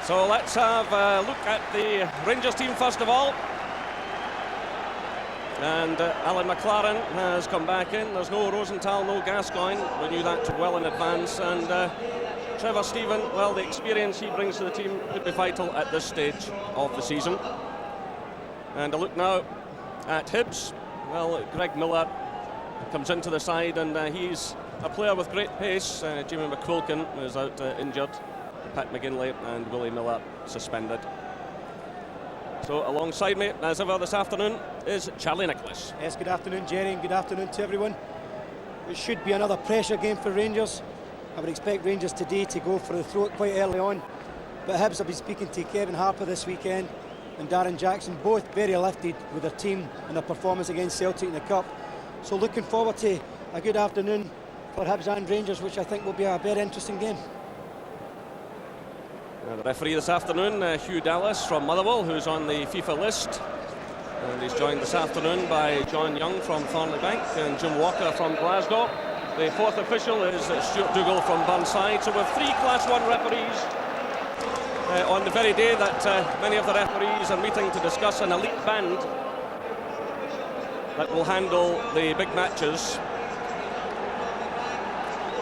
So let's have a look at the Rangers team first of all. And Alan McLaren has come back in. There's no Rosenthal, no Gascoigne. We knew that well in advance. And Trevor Stephen, well, the experience he brings to the team could be vital at this stage of the season. And a look now at Hibs. Well, Greg Miller comes into the side, and he's a player with great pace. Jimmy McQuilkin is out injured. Pat McGinley and Willie Miller suspended. So alongside me, as ever this afternoon, is Charlie Nicholas. Yes, good afternoon, Jerry, and good afternoon to everyone. It should be another pressure game for Rangers. I would expect Rangers today to go for the throat quite early on. But Hibs, I've been speaking to Kevin Harper this weekend and Darren Jackson, both very lifted with their team and their performance against Celtic in the Cup. So looking forward to a good afternoon for Hibs and Rangers, which I think will be a very interesting game. The referee this afternoon, Hugh Dallas from Motherwell, who's on the FIFA list. And he's joined this afternoon by John Young from Thornleybank and Jim Walker from Glasgow. The fourth official is Stuart Dougal from Burnside. So we have 3 Class 1 referees on the very day that many of the referees are meeting to discuss an elite band that will handle the big matches.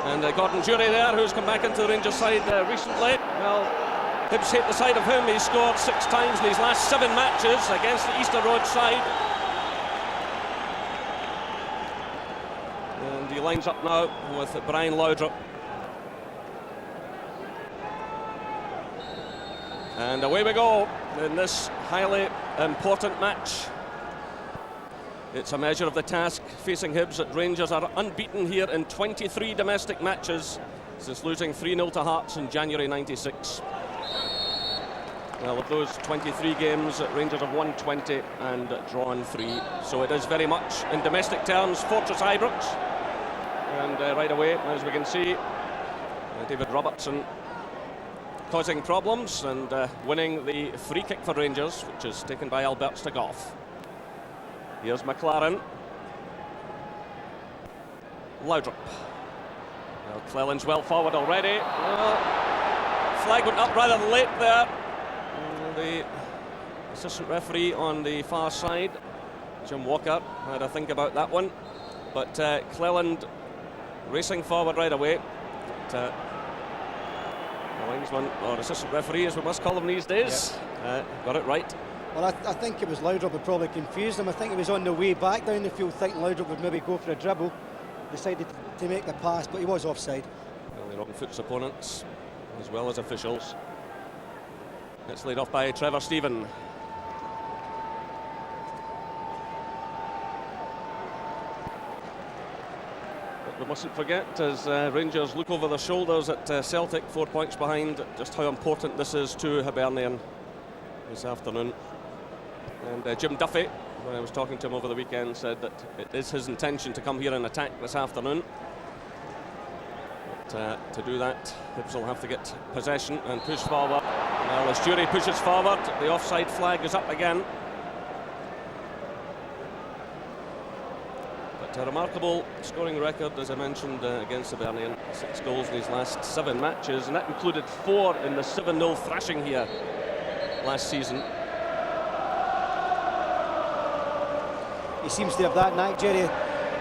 And Gordon Jury there, who's come back into the Rangers side recently. Well, Hibs hate the side of him. He's scored 6 times in his last 7 matches against the Easter Road side. And he lines up now with Brian Laudrup. And away we go in this highly important match. It's a measure of the task facing Hibs that Rangers are unbeaten here in 23 domestic matches since losing 3-0 to Hearts in January '96. Well, of those 23 games, Rangers have won 20 and drawn 3. So it is very much, in domestic terms, Fortress Ibrox. And right away, as we can see, David Robertson causing problems and winning the free kick for Rangers, which is taken by Albert Stagoff. Here's McLaren. Laudrup. Well, Cleland's well forward already. Well, flag went up rather late there. The assistant referee on the far side, Jim Walker, had a think about that one. But Cleland racing forward right away. But, the linesman, or assistant referee as we must call them these days, got it right. Well, I think it was Laudrup who probably confused him. I think he was on the way back down the field thinking Laudrup would maybe go for a dribble. Decided to make the pass, but he was offside. Well, the wrong foot's opponents, as well as officials. It's laid off by Trevor Stephen. But we mustn't forget, as Rangers look over their shoulders at Celtic, 4 points behind, just how important this is to Hibernian this afternoon. And Jim Duffy, when I was talking to him over the weekend, said that it is his intention to come here and attack this afternoon. But to do that, Hibs will have to get possession and push forward. Well, as Jury pushes forward, the offside flag is up again. But a remarkable scoring record, as I mentioned, against Hibernian. 6 goals in his last 7 matches, and that included 4 in the 7-0 thrashing here last season. He seems to have that knack, Jerry.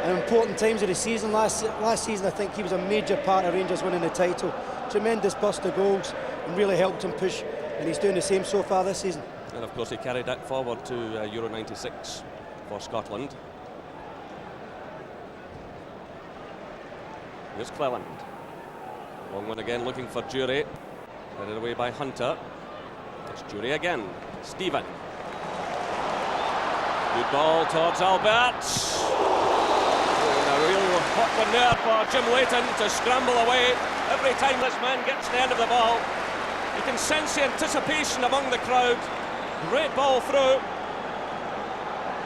At important times of the season, last season I think he was a major part of Rangers winning the title. Tremendous burst of goals and really helped him push, and he's doing the same so far this season. And of course he carried that forward to Euro 96 for Scotland. Here's Cleland. Long one again, looking for Jury. Headed away by Hunter. It's Jury again. Stephen. Good ball towards Albert. And a real hot one there for Jim Leighton to scramble away. Every time this man gets the end of the ball, you can sense the anticipation among the crowd. Great ball through.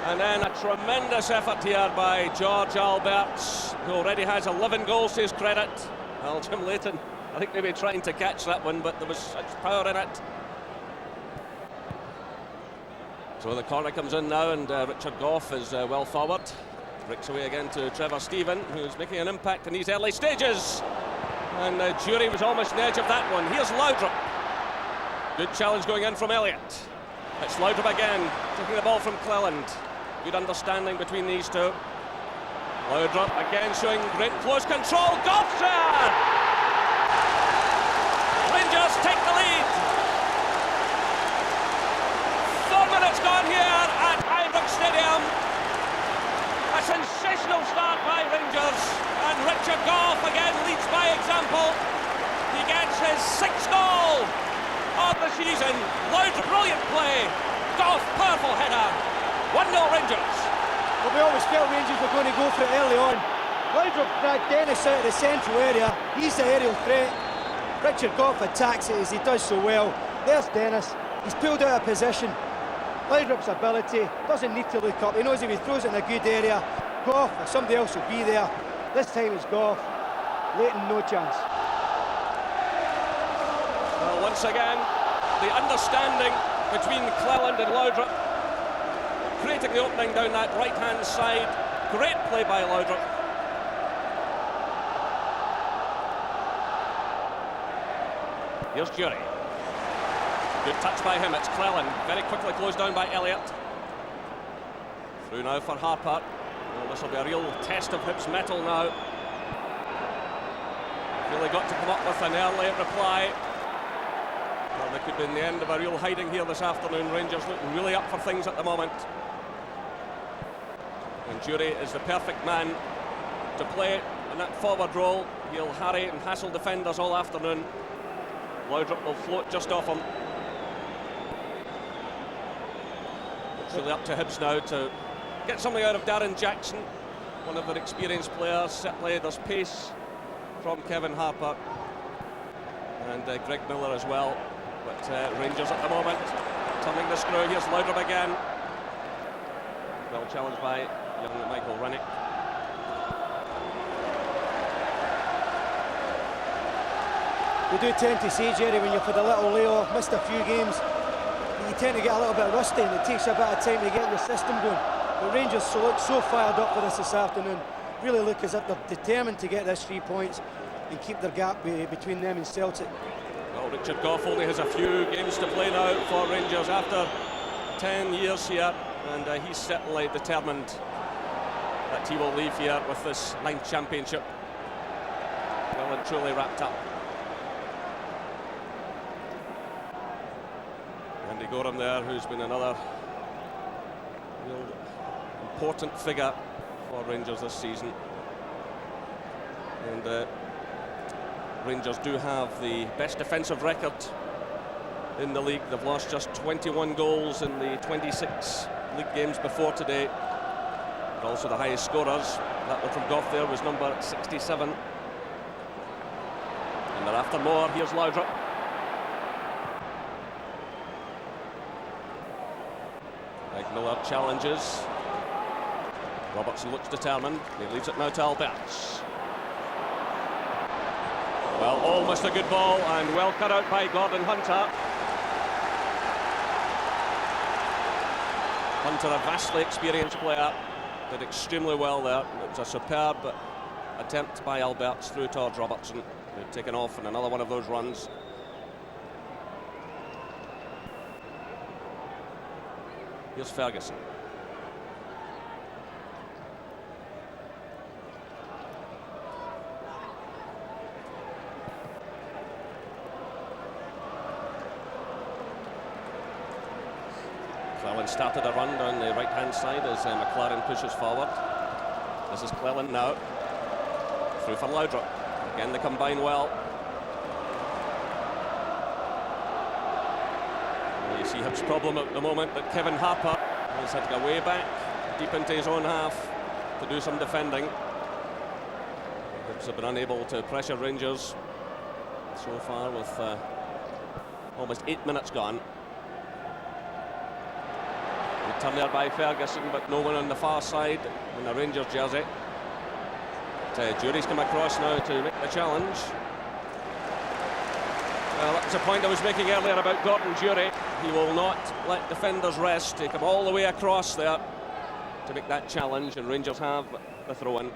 And then a tremendous effort here by George Alberts, who already has 11 goals to his credit. Well, Jim Leighton, I think maybe trying to catch that one, but there was such power in it. So the corner comes in now, and Richard Gough is well forward. Breaks away again to Trevor Stephen, who's making an impact in these early stages. And Jury was almost on the edge of that one. Here's Laudrup. Good challenge going in from Elliott. It's Laudrup again, taking the ball from Cleland. Good understanding between these two. Laudrup again showing great close control. Goff's there! Rangers take the lead. 4 minutes gone here at Ibrox Stadium. A sensational start by Rangers, and Richard Goff again leads by example. He gets his 6th goal of the season. Laudrup, brilliant play. Goff, powerful header. 1-0 Rangers. Well, we always felt Rangers were going to go for it early on. Laudrup dragged Dennis out of the central area. He's the aerial threat. Richard Goff attacks it as he does so well. There's Dennis. He's pulled out of position. Laudrup's ability, doesn't need to look up. He knows if he throws it in a good area, Goff or somebody else will be there. This time it's Goff. Leighton, no chance. Well, once again, the understanding between Cleland and Laudrup, creating the opening down that right-hand side. Great play by Laudrup. Here's Jury. Good touch by him, it's Cleland. Very quickly closed down by Elliott. Through now for Harper. Well, this will be a real test of Hibs' mettle now. Really got to come up with an early reply. Well, they could be in the end of a real hiding here this afternoon. Rangers looking really up for things at the moment. And Jury is the perfect man to play in that forward role. He'll harry and hassle defenders all afternoon. Laudrup will float just off him. It's really up to Hibs now to get something out of Darren Jackson, one of their experienced players. Certainly there's pace from Kevin Harper and Greg Miller as well. But Rangers at the moment turning the screw. Here's Laudrup again. Well challenged by young Michael Rennick. We do tend to see, Jerry, when you've had a little layoff, missed a few games, you tend to get a little bit rusty and it takes a bit of time to get your system going. But Rangers look so fired up for this afternoon, really look as if they're determined to get this 3 points and keep their gap between them and Celtic. Well, Richard Goff only has a few games to play now for Rangers after 10 years here, and he's certainly determined that he will leave here with this 9th championship well and truly wrapped up. Andy Gorham there, who's been another real important figure for Rangers this season. And Rangers do have the best defensive record in the league. They've lost just 21 goals in the 26 league games before today. But also the highest scorers. That one from Goff there was number 67. And they're after more. Here's Laudrup. Miller challenges. Robertson looks determined. He leaves it now to Alberts. Well, almost a good ball and well cut out by Gordon Hunter. Hunter, a vastly experienced player, did extremely well there. It was a superb attempt by Alberts through towards Robertson, who'd taken off in another one of those runs. Here's Ferguson. Cleland started a run down the right-hand side as McLaren pushes forward. This is Cleland now. Through for Laudrup. Again, they combine well. You see Hibs' problem at the moment that Kevin Harper has had to go way back, deep into his own half to do some defending. Hibs have been unable to pressure Rangers so far with almost 8 minutes gone. Good turn there by Ferguson, but no one on the far side in the Rangers jersey. But, Jury's come across now to make the challenge. Well, that's a point I was making earlier about Gordon Jury. He will not let defenders rest. Take him all the way across there to make that challenge, and Rangers have the throw-in.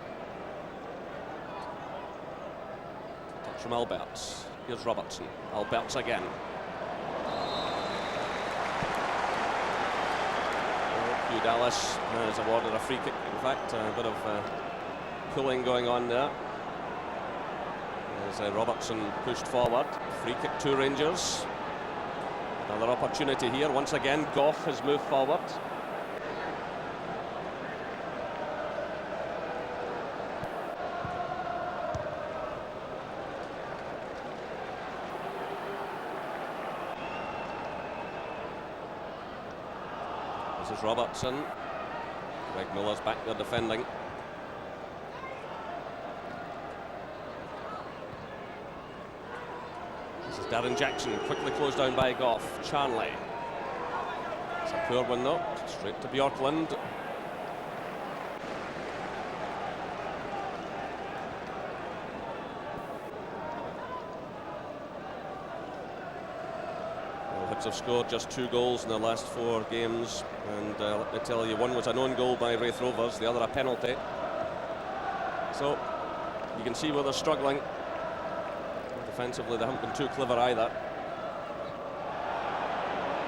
Touch from Alberts. Here's Robertson. Alberts again. Hugh Dallas has awarded a free kick. In fact, a bit of pulling going on there. As Robertson pushed forward. Free kick to Rangers. Another opportunity here. Once again, Goff has moved forward. This is Robertson. Greg Miller's back there defending. This is Darren Jackson, quickly closed down by Goff. Charnley. It's a poor one though. Straight to Bjorklund. Hibs have scored just 2 goals in their last 4 games, and let me tell you, one was an own goal by Wraith Rovers, the other a penalty. So you can see where they're struggling. Defensively, they haven't been too clever either.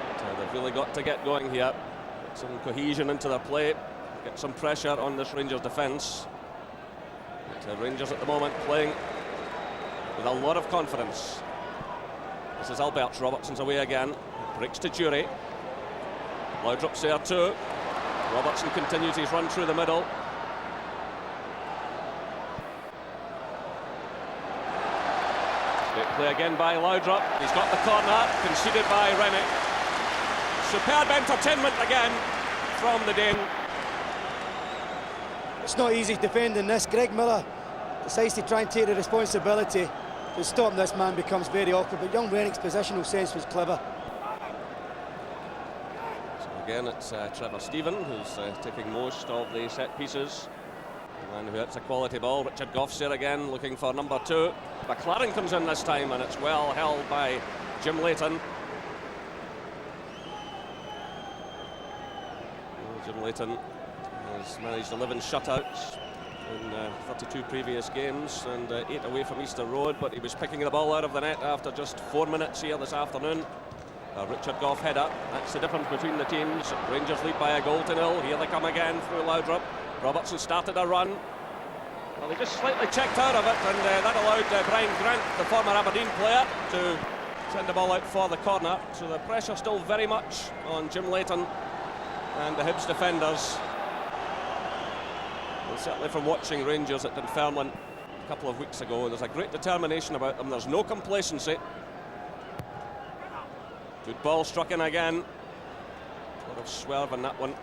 But, they've really got to get going here, get some cohesion into their play, get some pressure on this Rangers defence. Rangers at the moment playing with a lot of confidence. This is Alberts. Robertson's away again. Breaks to Jury. Laudrup's there too. Robertson continues his run through the middle. Great play again by Laudrup. He's got the corner, conceded by Rennick. Superb entertainment again from the Dane. It's not easy defending this. Greg Miller decides to try and take the responsibility. To stop this man becomes very awkward, but young Rennick's positional sense was clever. So again, it's Trevor Stephen who's taking most of the set pieces. And who hits a quality ball. Richard Goff's there again, looking for number 2. McLaren comes in this time, and it's well held by Jim Leighton. Jim Leighton has managed 11 shutouts in 32 previous games, and 8 away from Easter Road, but he was picking the ball out of the net after just 4 minutes here this afternoon. Richard Goff header. That's the difference between the teams. Rangers lead by a goal to 0. Here they come again through Laudrup. Robertson started a run. Well, he just slightly checked out of it, and that allowed Brian Grant, the former Aberdeen player, to send the ball out for the corner. So the pressure still very much on Jim Leighton and the Hibs defenders. And certainly from watching Rangers at Dunfermline a couple of weeks ago, there's a great determination about them. There's no complacency. Good ball struck in again. A lot of swerve in that one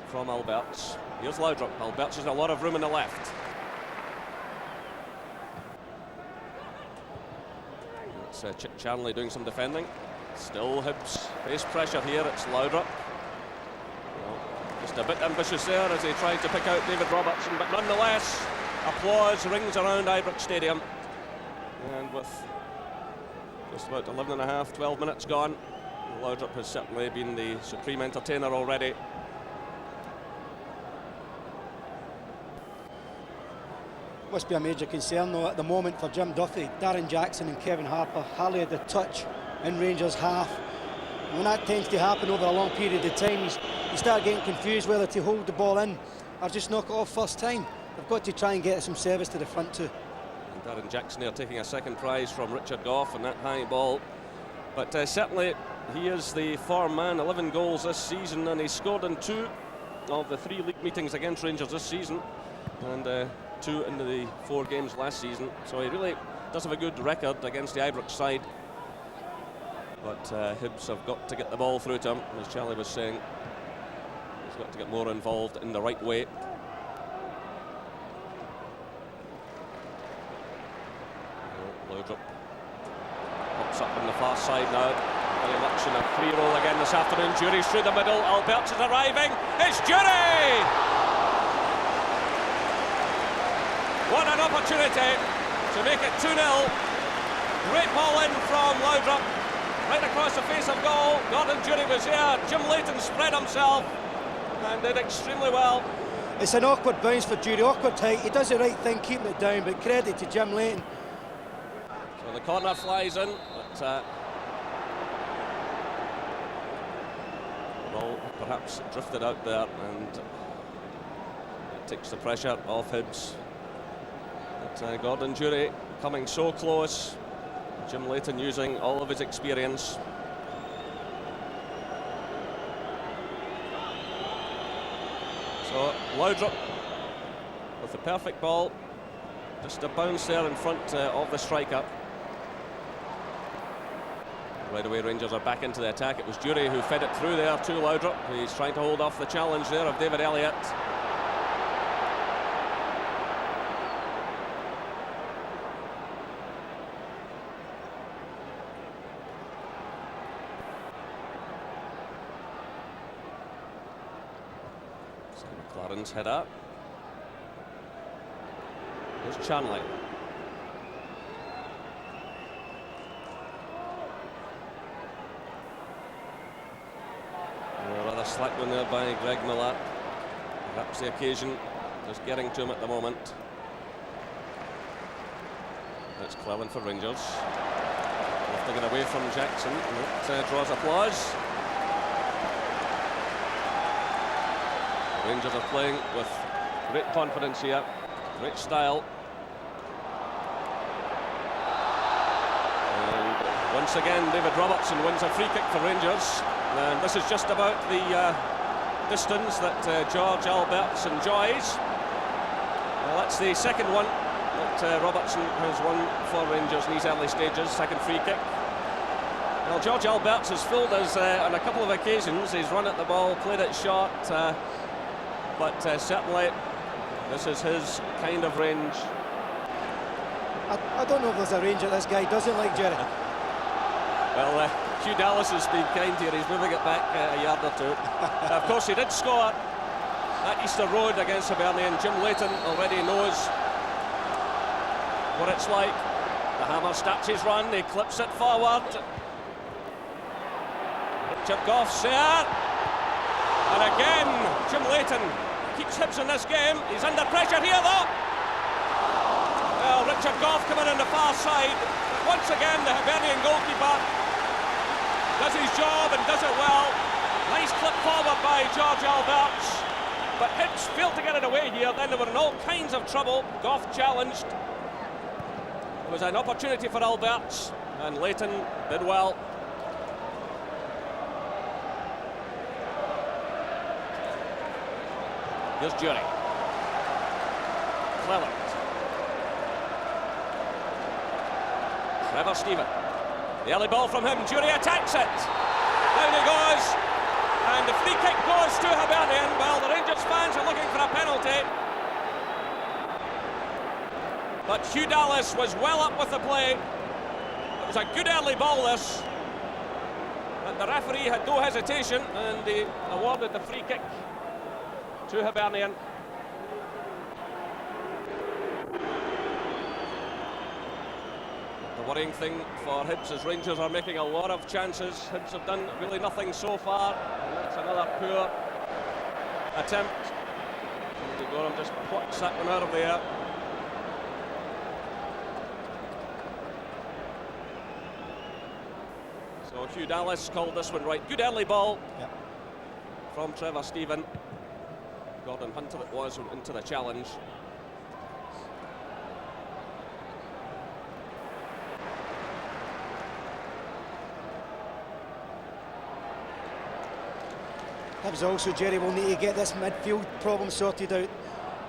from Alberts. Here's Laudrup. Alberts has a lot of room on the left. It's Chip Charnley doing some defending. Still Hibs face pressure here. It's Laudrup. Well, just a bit ambitious there as he tried to pick out David Robertson, but nonetheless, applause rings around Ibrox Stadium. And with just about 11 and a half, 12 minutes gone, Laudrup has certainly been the supreme entertainer already. Must be a major concern though at the moment for Jim Duffy. Darren Jackson and Kevin Harper hardly had the touch in Rangers half. And when that tends to happen over a long period of time, you start getting confused whether to hold the ball in or just knock it off first time. They've got to try and get some service to the front too. And Darren Jackson there taking a second prize from Richard Goff and that high ball. But certainly he is the form man. 11 goals this season, and he scored in 2 of the 3 league meetings against Rangers this season, and 2 in the 4 games last season. So he really does have a good record against the Ibrox side. But Hibs have got to get the ball through to him, as Charlie was saying. He's got to get more involved in the right way. Laudrup pops up on the far side now. Very much in a free roll again this afternoon. Jury's through the middle. Alberts is arriving. It's Jury! What an opportunity to make it 2-0. Great ball in from Laudrup. Right across the face of goal. Gordon Jury was there. Jim Leighton spread himself and did extremely well. It's an awkward bounce for Jury, awkward height. He does the right thing keeping it down, but credit to Jim Leighton. So the corner flies in, but ball perhaps drifted out there, and it takes the pressure off Hibs. But Gordon Durie coming so close. Jim Leighton using all of his experience. So Laudrup with the perfect ball, just a bounce there in front of the striker. Right away Rangers are back into the attack. It was Durie who fed it through there to Laudrup. He's trying to hold off the challenge there of David Elliott. So McLaren's header. Here's Chanley. Rather slack one there by Greg Miller. Perhaps the occasion just getting to him at the moment. It's Cleland for Rangers. Lifting it away from Jackson, and it draws applause. Rangers are playing with great confidence here, great style. And once again, David Robertson wins a free kick for Rangers. And this is just about the distance that George Alberts enjoys. Well, that's the second one that Robertson has won for Rangers in these early stages, second free kick. Well, George Alberts has fooled us on a couple of occasions. He's run at the ball, played it short, but certainly this is his kind of range. I don't know if there's a range that this guy doesn't like, Jerry. Well, Hugh Dallas has been kind here. He's moving it back a yard or two. Of course, he did score at Easter Road against Hibernian. Jim Leighton already knows what it's like. The hammer starts his run. He clips it forward. Richard Goff's there. And again, Jim Leighton keeps Hibs in this game. He's under pressure here, though. Well, Richard Goff coming on the far side. Once again, the Hibernian goalkeeper does his job and does it well. Nice clip forward by George Alberts. But Hibs failed to get it away here. Then they were in all kinds of trouble. Goff challenged. It was an opportunity for Alberts, and Leighton did well. Here's Durie. Cleland. Trevor Stephen. The early ball from him. Durie attacks it. Down he goes. And the free kick goes to Hibernian. Well, the Rangers fans are looking for a penalty. But Hugh Dallas was well up with the play. It was a good early ball, this. But the referee had no hesitation, and he awarded the free kick to Hibernian. The worrying thing for Hibs is Rangers are making a lot of chances. Hibs have done really nothing so far, and that's another poor attempt. And Gorham just plucks that one out of the air. So Hugh Dallas called this one right. Good early ball from Trevor Stephen. Gordon Hunter it was into the challenge. Hibs also, Jerry, will need to get this midfield problem sorted out.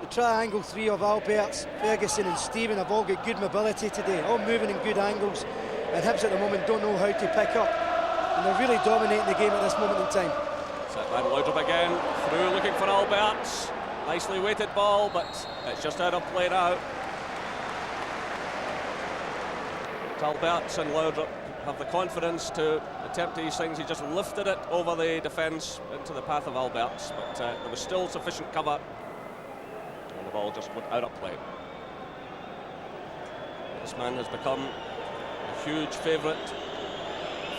The triangle three of Alberts, Ferguson and Stephen have all got good mobility today, all moving in good angles, and Hibs at the moment don't know how to pick up, and they're really dominating the game at this moment in time. Set by Laudrup again, through looking for Alberts. Nicely weighted ball, but it's just out of play now. Alberts and Laudrup have the confidence to attempt these things. He just lifted it over the defence into the path of Alberts, but there was still sufficient cover, and the ball just went out of play. This man has become a huge favourite.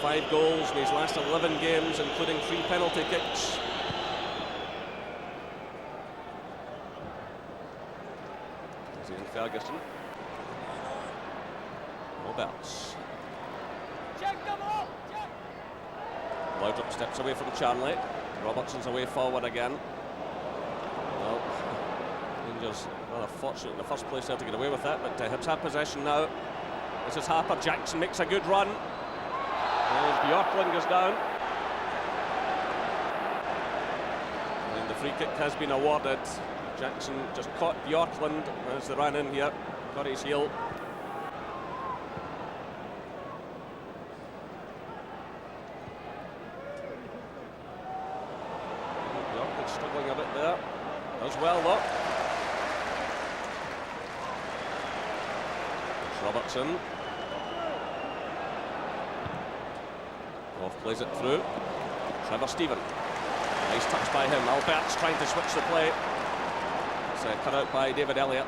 5 goals in his last 11 games, including 3 penalty kicks. Ian Ferguson. Alberts. Laudrup steps away from Chanley. Robertson's away forward again. Well, Rangers rather fortunate in the first place there to get away with that, but Hibs have possession now. This is Harper. Jackson makes a good run. And Bjorklund goes down. And the free kick has been awarded. Jackson just caught Bjorklund as they ran in here. Got his heel. Bjorklund struggling a bit there. Does well though. It's Robertson. Off plays it through. Trevor Stephen. Nice touch by him. Albert's trying to switch the play. It's cut out by David Elliott.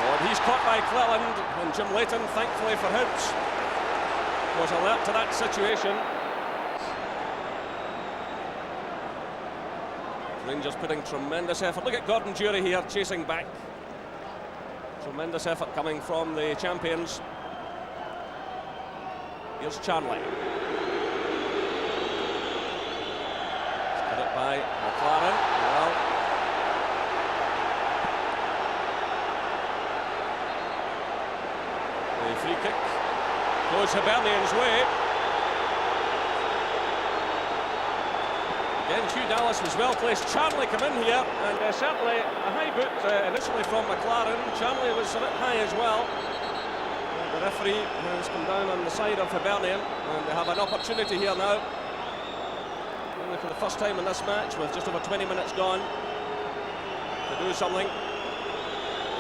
Oh, and he's caught by Cleland, and Jim Leighton, thankfully for Hibs, was alert to that situation. Rangers putting tremendous effort. Look at Gordon Dury here chasing back. Tremendous effort coming from the champions. Here's Charlie. Cut it by McLaren. Well, the free kick goes Hibernian's way. Again, Hugh Dallas was well placed. Charlie come in here, and certainly a high boot initially from McLaren. Charlie was a bit high as well. The referee has come down on the side of Hibernian, and they have an opportunity here now. Only for the first time in this match, with just over 20 minutes gone, to do something.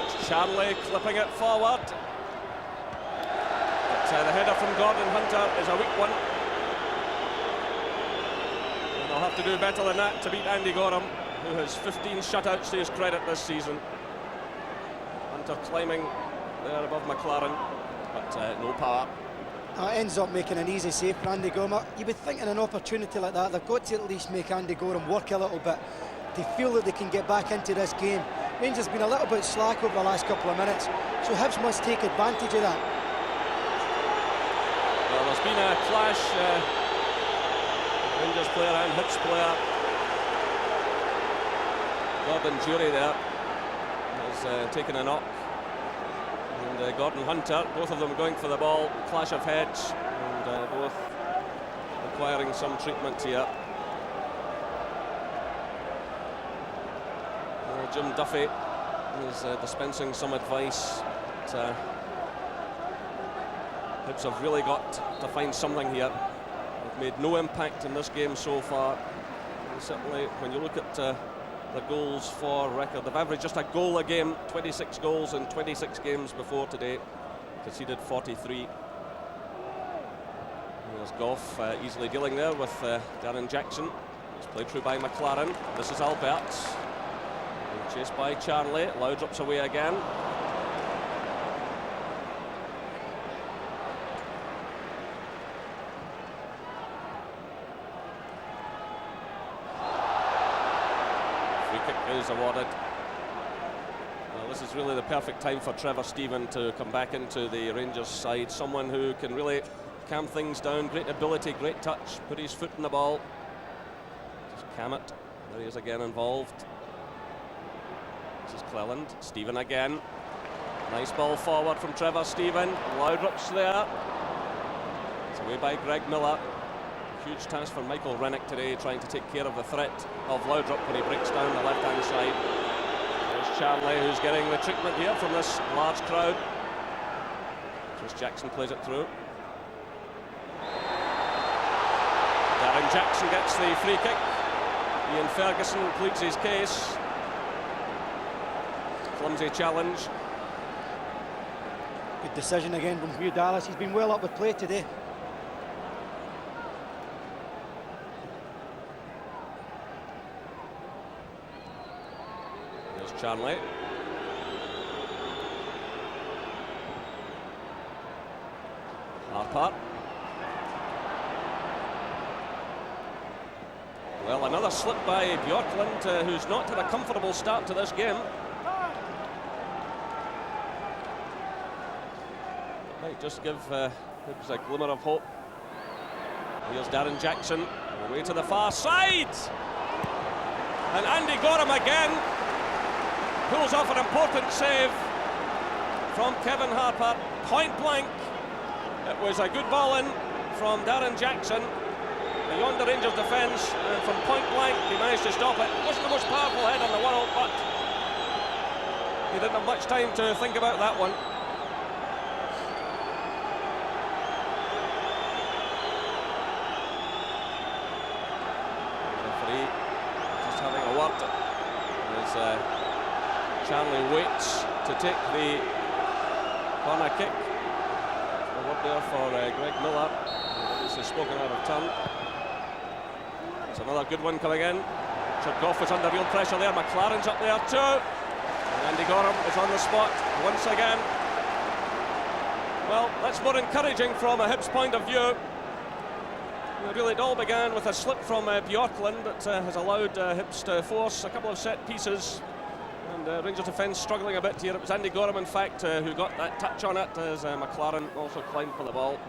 It's Charlie clipping it forward. But the header from Gordon Hunter is a weak one. And they'll have to do better than that to beat Andy Gorham, who has 15 shutouts to his credit this season. Hunter climbing there above McLaren. But no power. Ends up making an easy save for Andy Gorham. You would think in an opportunity like that, they've got to at least make Andy Gorham work a little bit to feel that they can get back into this game. Rangers have been a little bit slack over the last couple of minutes, so Hibs must take advantage of that. Well, there's been a clash. Rangers player and Hibs player. Gordon Dury there has taken a knock. And Gordon Hunter, both of them going for the ball, clash of heads, and both requiring some treatment here. Jim Duffy is dispensing some advice. But, Hibs have really got to find something here. They've made no impact in this game so far. And certainly, when you look at the goals for record, they've averaged just a goal a game, 26 goals in 26 games before today, conceded 43. And there's Goff easily dealing there with Darren Jackson. It's played through by McLaren. This is Albert, chased by Charlie. Loudrop's away again. Is awarded. Well, this is really the perfect time for Trevor Stephen to come back into the Rangers side. Someone who can really calm things down. Great ability, great touch. Put his foot in the ball. Just cam it. There he is again involved. This is Cleland. Stephen again. Nice ball forward from Trevor Stephen. Loudrop's there. It's away by Greg Miller. Huge task for Michael Rennick today, trying to take care of the threat of Loudrop when he breaks down the left-hand side. There's Charlie, who's getting the treatment here from this large crowd. Chris Jackson plays it through. Darren Jackson gets the free kick. Ian Ferguson pleads his case. Clumsy challenge. Good decision again from Hugh Dallas. He's been well up with play today. Charlie. Harper. Well, another slip by Bjorklund, who's not had a comfortable start to this game. Might just give Hibs a glimmer of hope. Here's Darren Jackson. Away to the far side. And Andy Gorham again pulls off an important save from Kevin Harper. Point blank. It was a good ball in from Darren Jackson beyond the Rangers defence, and from point blank he managed to stop it. It wasn't the most powerful head in the world, but he didn't have much time to think about that one. The referee just having a word as Charlie waits to take the corner kick. A word there for Greg Miller. This is spoken out of turn. It's another good one coming in. Richard Gough was under real pressure there. McLaren's up there too. And Andy Gorham is on the spot once again. Well, that's more encouraging from a Hibs point of view. Really, it all began with a slip from Bjorklund that has allowed Hibs to force a couple of set pieces. And Rangers defence struggling a bit here. It was Andy Gorham, in fact, who got that touch on it, as McLaren also climbed for the ball.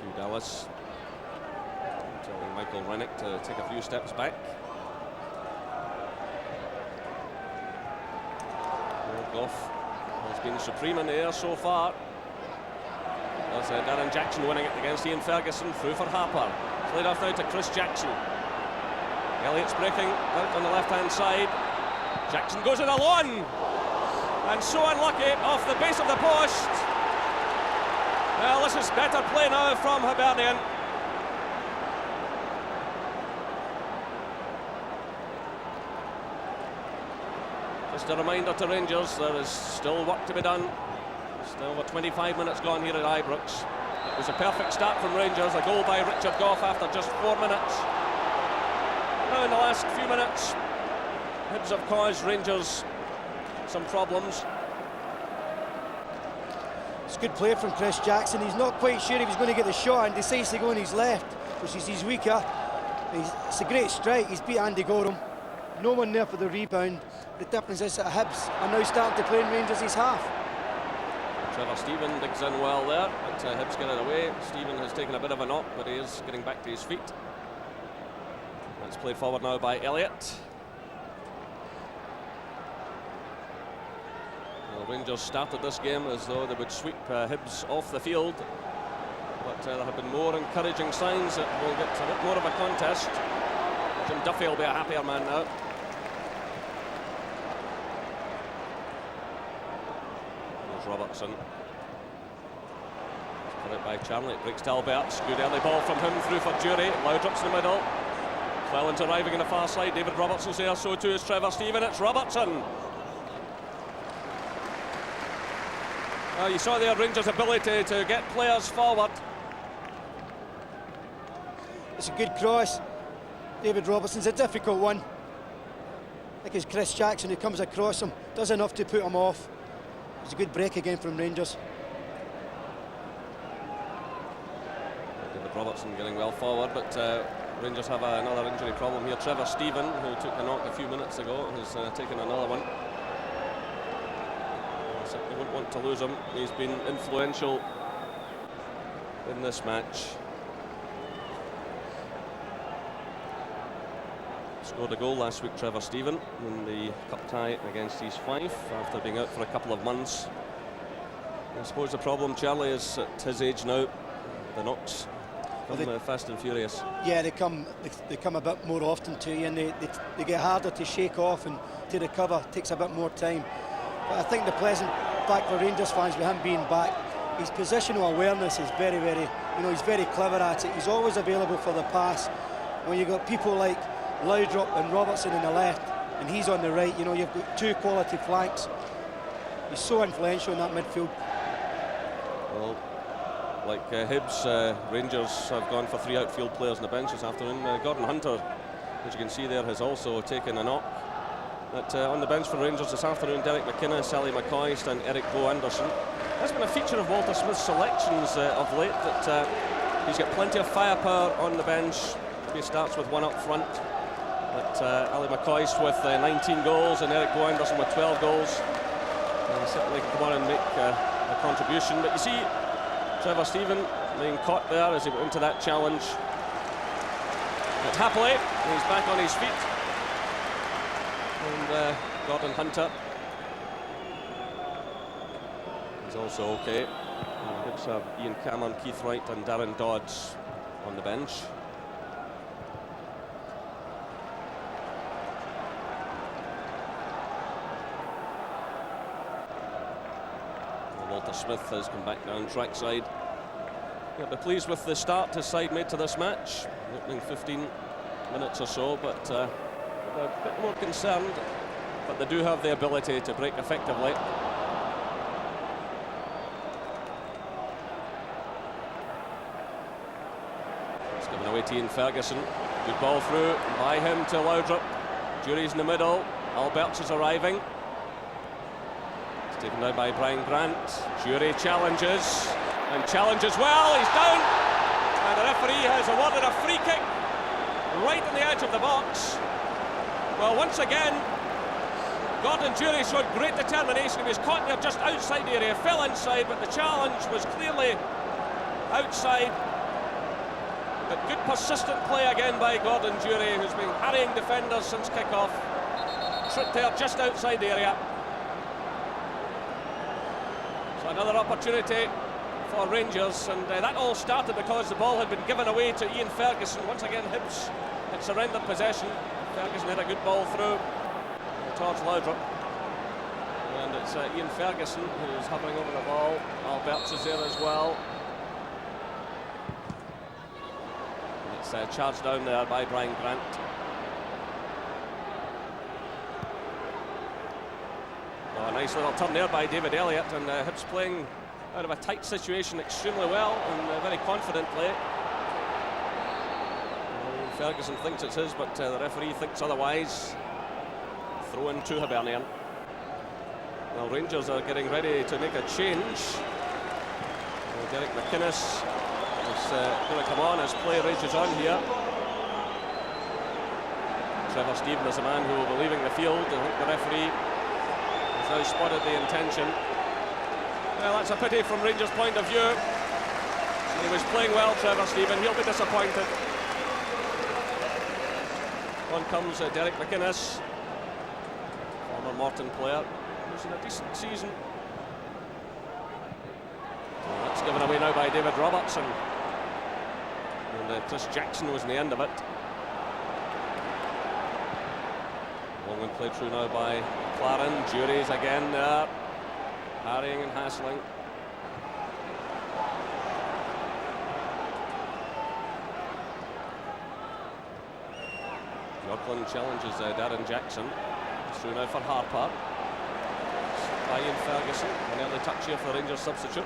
Hugh Dallas telling Michael Rennick to take a few steps back. Gough has been supreme in the air so far. There's Darren Jackson winning it against Ian Ferguson, through for Harper. Played off now to Chris Jackson. Elliott's breaking out on the left-hand side. Jackson goes it alone, and so unlucky off the base of the post. Well, this is better play now from Hibernian. Just a reminder to Rangers, there is still work to be done. Still over 25 minutes gone here at Ibrox. It was a perfect start from Rangers, a goal by Richard Gough after just 4 minutes. Now in the last few minutes, Hibs have caused Rangers some problems. It's good play from Chris Jackson. He's not quite sure he was going to get the shot and decides to go on his left, which is his weaker. It's a great strike. He's beat Andy Gorham. No one there for the rebound. The difference is that Hibs are now starting to play in Rangers' half. Trevor Stephen digs in well there, but Hibs get it away. Stephen has taken a bit of a knock, but he is getting back to his feet. It's played forward now by Elliott. Well, Rangers started this game as though they would sweep Hibs off the field, but there have been more encouraging signs that we'll get a bit more of a contest. Jim Duffy will be a happier man now. Robertson. Put it by Charlie, it breaks to Alberts. Good early ball from him, through for Jury. Loudrop's in the middle. Cleland's arriving on the far side. David Robertson's there, so too is Trevor Stephen. It's Robertson. You saw their Rangers' ability to get players forward. It's a good cross. David Robertson's a difficult one. I think it's Chris Jackson who comes across him, does enough to put him off. It's a good break again from Rangers. David Robertson getting well forward, but Rangers have another injury problem here. Trevor Stephen, who took the knock a few minutes ago, has taken another one. I certainly wouldn't want to lose him. He's been influential in this match. Scored a goal last week, Trevor Stephen, in the cup tie against East Fife after being out for a couple of months. I suppose the problem, Charlie, is at his age now, the knocks come fast and furious. Yeah, they come a bit more often to you, and they get harder to shake off and to recover. It takes a bit more time. But I think the pleasant fact for Rangers fans with him being back, his positional awareness is very, he's very clever at it. He's always available for the pass. When you've got people like Loudrop and Robertson on the left, and he's on the right, you've got two quality flanks. He's so influential in that midfield. Well, like Hibs, Rangers have gone for 3 outfield players on the bench this afternoon. Gordon Hunter, as you can see there, has also taken a knock. But on the bench for Rangers this afternoon, Derek McKenna, Sally McCoist and Eric Bo Anderson. That's been a feature of Walter Smith's selections of late, that he's got plenty of firepower on the bench. He starts with one up front. But Ali McCoist with 19 goals and Eric Bo Anderson with 12 goals. Certainly can come on and make a contribution. But you see, Trevor Stephen being caught there as he went into that challenge. But happily, he's back on his feet. And Gordon Hunter is also okay. Hibs have Ian Cameron, Keith Wright and Darren Dodds on the bench. Walter Smith has come back down trackside. Yeah, be pleased with the start his side made to this match. Opening 15 minutes or so, but they're a bit more concerned. But they do have the ability to break effectively. It's given away to Ian Ferguson. Good ball through by him to Laudrup. Jury's in the middle. Alberts is arriving. Taken now by Brian Grant. Jury challenges and challenges well. He's down, and the referee has awarded a free kick right on the edge of the box. Well, once again, Gordon Jury showed great determination. He was caught there just outside the area, fell inside, but the challenge was clearly outside. But good persistent play again by Gordon Jury, who's been harrying defenders since kick-off. Tripped there just outside the area. So another opportunity for Rangers, and that all started because the ball had been given away to Ian Ferguson. Once again, Hibs had surrendered possession. Ferguson had a good ball through towards Laudrup, and it's Ian Ferguson who's hovering over the ball. Alberts is there as well. And it's charged down there by Brian Grant. Oh, a nice little turn there by David Elliott, and Hibs playing out of a tight situation extremely well and very confidently. Ferguson thinks it's his, but the referee thinks otherwise. Throw in to Hibernian. Well, Rangers are getting ready to make a change. Derek McInnes is going to come on as play rages on here. Trevor Stephen is a man who will be leaving the field. I think the referee has now spotted the intention. Well, that's a pity from Rangers' point of view. He was playing well, Trevor Stephen. He'll be disappointed. On comes Derek McInnes, former Morton player, who's in a decent season. Well, that's given away now by David Robertson. And Chris Jackson was in the end of it. Long one played through now by Claren. Jury's again there, harrying and hassling. Yorkland challenges Darren Jackson. It's through now for Harper. By Ian Ferguson. An early touch here for Rangers substitute.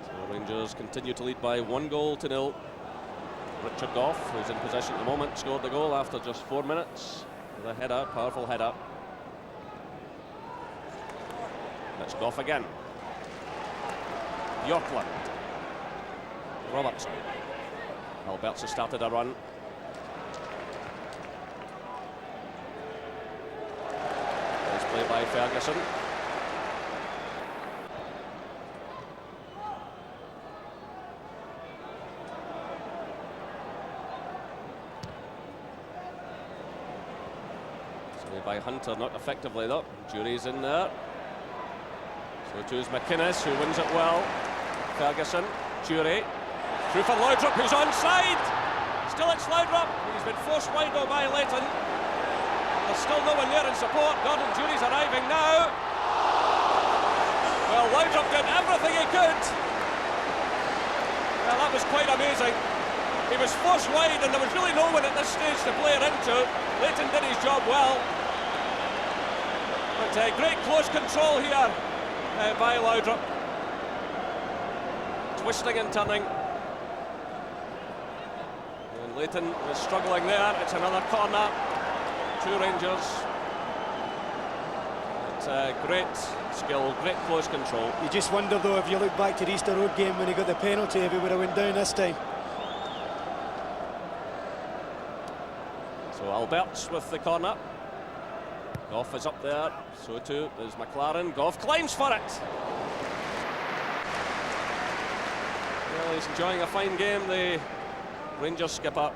So Rangers continue to lead by 1-0. Richard Goff, who's in possession at the moment, scored the goal after just 4 minutes with a header, powerful header. That's Goff again. Yorkland. Robertson. Alberts has started a run. Nice play by Ferguson. Play by Hunter, not effectively though. Jury's in there. So too is McInnes, who wins it well. Ferguson, Jury, through for Laudrup, who's onside. Still it's Laudrup. He's been forced wide by Leighton. There's still no one there in support. Gordon Jury's arriving now. Well, Laudrup did everything he could. Well, that was quite amazing. He was forced wide, and there was really no one at this stage to play it into. Leighton did his job well. But great close control here by Laudrup. Twisting and turning. And Leighton is struggling there. It's another corner to Rangers. great skill, great close control. You just wonder though, if you look back to the Easter Road game when he got the penalty, if he would have went down this time. So Albert's with the corner. Goff is up there, so too is McLaren. Goff climbs for it. Well, he's enjoying a fine game, the Rangers skipper.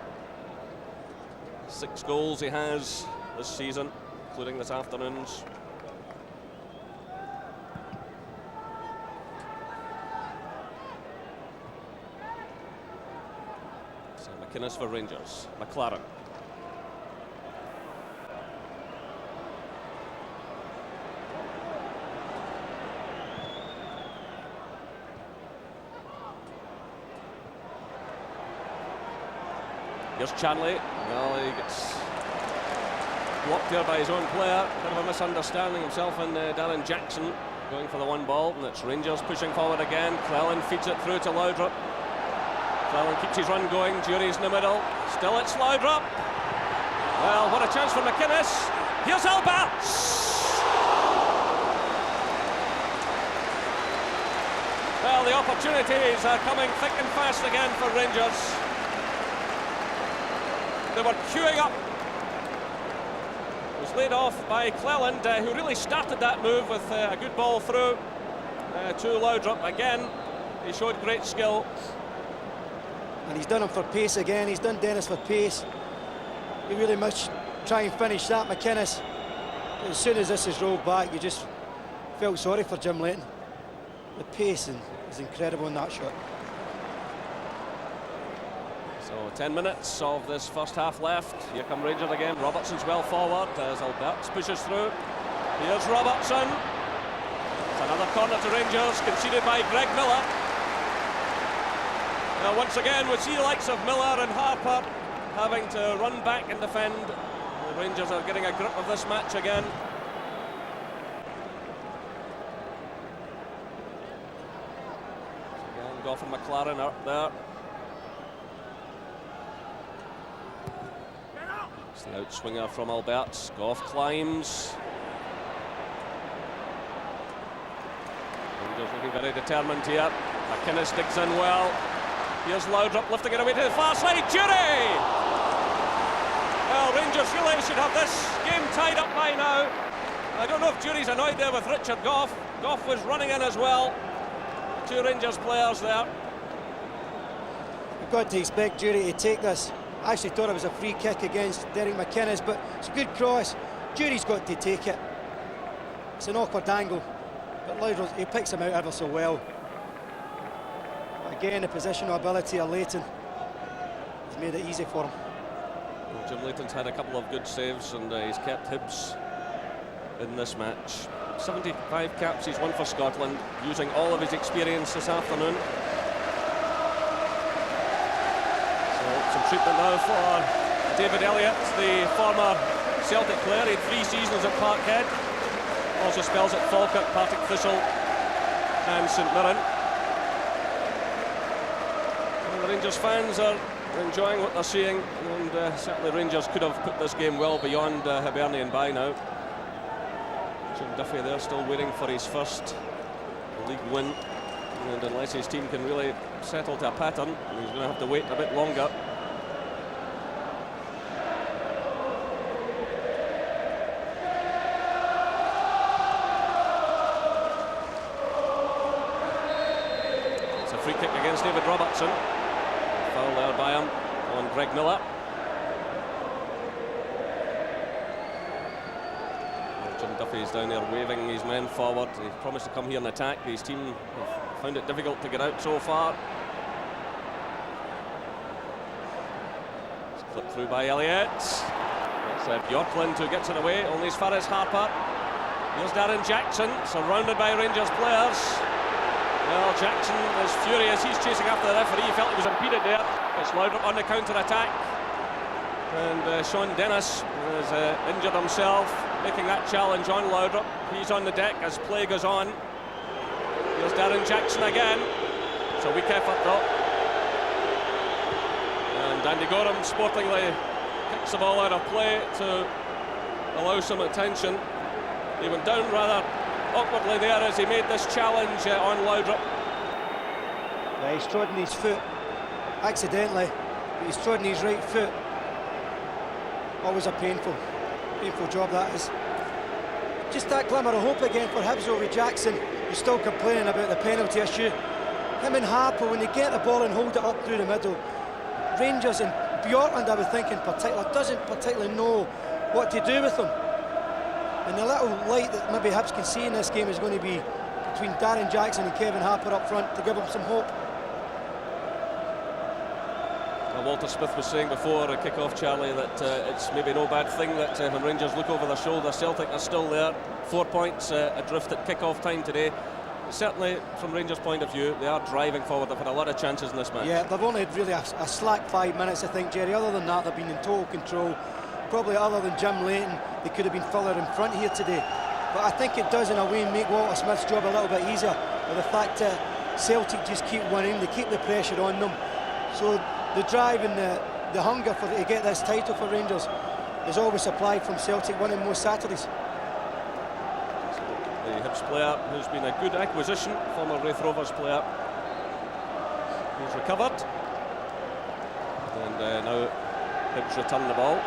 6 goals he has this season, including this afternoon's. So McInnes for Rangers, McLaren. Here's Chanley. Well, he gets blocked there by his own player. Bit of a misunderstanding himself and Darren Jackson going for the one ball, and it's Rangers pushing forward again. Clellan feeds it through to Laudrup. Clellan keeps his run going. Jury's in the middle. Still it's Laudrup. Well, what a chance for McInnes. Here's Alberts. Well, the opportunities are coming thick and fast again for Rangers. They were queuing up. It was laid off by Clelland, who really started that move with a good ball through to Laudrup. Again, he showed great skill. And he's done him for pace again. He's done Dennis for pace. He really must try and finish that, McInnes. As soon as this is rolled back, you just felt sorry for Jim Leighton. The pace is incredible in that shot. So 10 minutes of this first half left. Here come Rangers again. Robertson's well forward as Alberts pushes through. Here's Robertson. It's another corner to Rangers, conceded by Greg Miller. Now once again we see the likes of Miller and Harper having to run back and defend. The Rangers are getting a grip of this match again. Again, Goff and McLaren up there. It's the outswinger from Alberts. Goff climbs. Rangers looking very determined here. McInnes digs in well. Here's Laudrup lifting it away to the far side. Jury! Well, Rangers really should have this game tied up by now. I don't know if Jury's annoyed there with Richard Goff. Goff was running in as well. 2 Rangers players there. You've got to expect Jury to take this. I actually thought it was a free kick against Derek McInnes, but it's a good cross. Jury's got to take it. It's an awkward angle, but Laudrup, he picks him out ever so well. Again, the positional ability of Leighton has made it easy for him. Well, Jim Leighton's had a couple of good saves, and he's kept Hibs in this match. 75 caps he's won for Scotland, using all of his experience this afternoon. Some treatment now for David Elliott, the former Celtic player. He had 3 seasons at Parkhead. Also spells at Falkirk, Partick Thistle and St Mirren. Well, the Rangers fans are enjoying what they're seeing, and certainly Rangers could have put this game well beyond Hibernian by now. Jim Duffy there still waiting for his first league win, and unless his team can really settle to a pattern, he's going to have to wait a bit longer. Free kick against David Robertson. Foul there by him on Greg Miller. Well, Jim Duffy's down there waving his men forward. He promised to come here and attack. His team have found it difficult to get out so far. It's clipped through by Elliott. It's Bjorklund who gets it away, only as far as Harper. Here's Darren Jackson, surrounded by Rangers players. Well, Jackson is furious. He's chasing after the referee. He felt he was impeded there. It's Laudrup on the counter-attack. And Sean Dennis has injured himself, making that challenge on Laudrup. He's on the deck as play goes on. Here's Darren Jackson again. It's a weak effort, though. And Andy Gorham sportingly kicks the ball out of play to allow some attention. He went down rather awkwardly there as he made this challenge on Laudrup. Yeah, he's trodden his foot accidentally, but he's trodden his right foot. Always a painful job that is. Just that glimmer of hope again for Hibs over Jackson, who's still complaining about the penalty issue. Him and Harper, when they get the ball and hold it up through the middle, Rangers and Bjorklund, I would think in particular, doesn't particularly know what to do with them. And the little light that maybe Hibs can see in this game is going to be between Darren Jackson and Kevin Harper up front to give them some hope. Well, Walter Smith was saying before a kick-off, Charlie, that it's maybe no bad thing that when Rangers look over their shoulder, Celtic are still there, 4 points adrift at kick-off time today. Certainly, from Rangers' point of view, they are driving forward. They've had a lot of chances in this match. Yeah, they've only had really a slack 5 minutes, I think, Jerry. Other than that, they've been in total control. Probably other than Jim Leighton, they could have been further in front here today. But I think it does, in a way, make Walter Smith's job a little bit easier with the fact that Celtic just keep winning, they keep the pressure on them. So the drive and the hunger to get this title for Rangers is always supplied from Celtic winning most Saturdays. The Hibs player who's been a good acquisition, former Raith Rovers player, who's recovered. And now Hibs return the ball.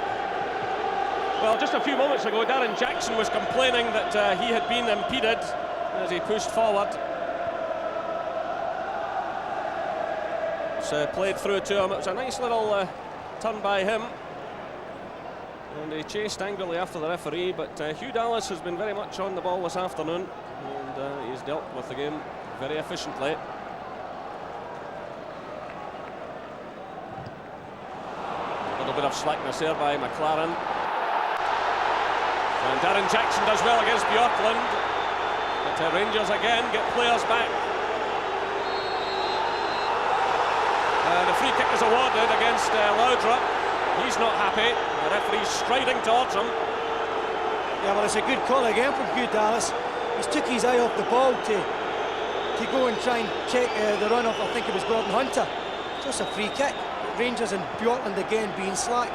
Well, just a few moments ago, Darren Jackson was complaining that he had been impeded as he pushed forward. It's played through to him. It was a nice little turn by him. And he chased angrily after the referee, but Hugh Dallas has been very much on the ball this afternoon, and he's dealt with the game very efficiently. A little bit of slackness there by McLaren. And Darren Jackson does well against Bjorklund, but Rangers again get players back. The free kick is awarded against Laudrup. He's not happy. The referee's striding towards him. Yeah, well, it's a good call again from Hugh Dallas. He's took his eye off the ball to go and try and check the run of, I think it was Gordon Hunter. So it's a free kick. Rangers and Bjorklund again being slack.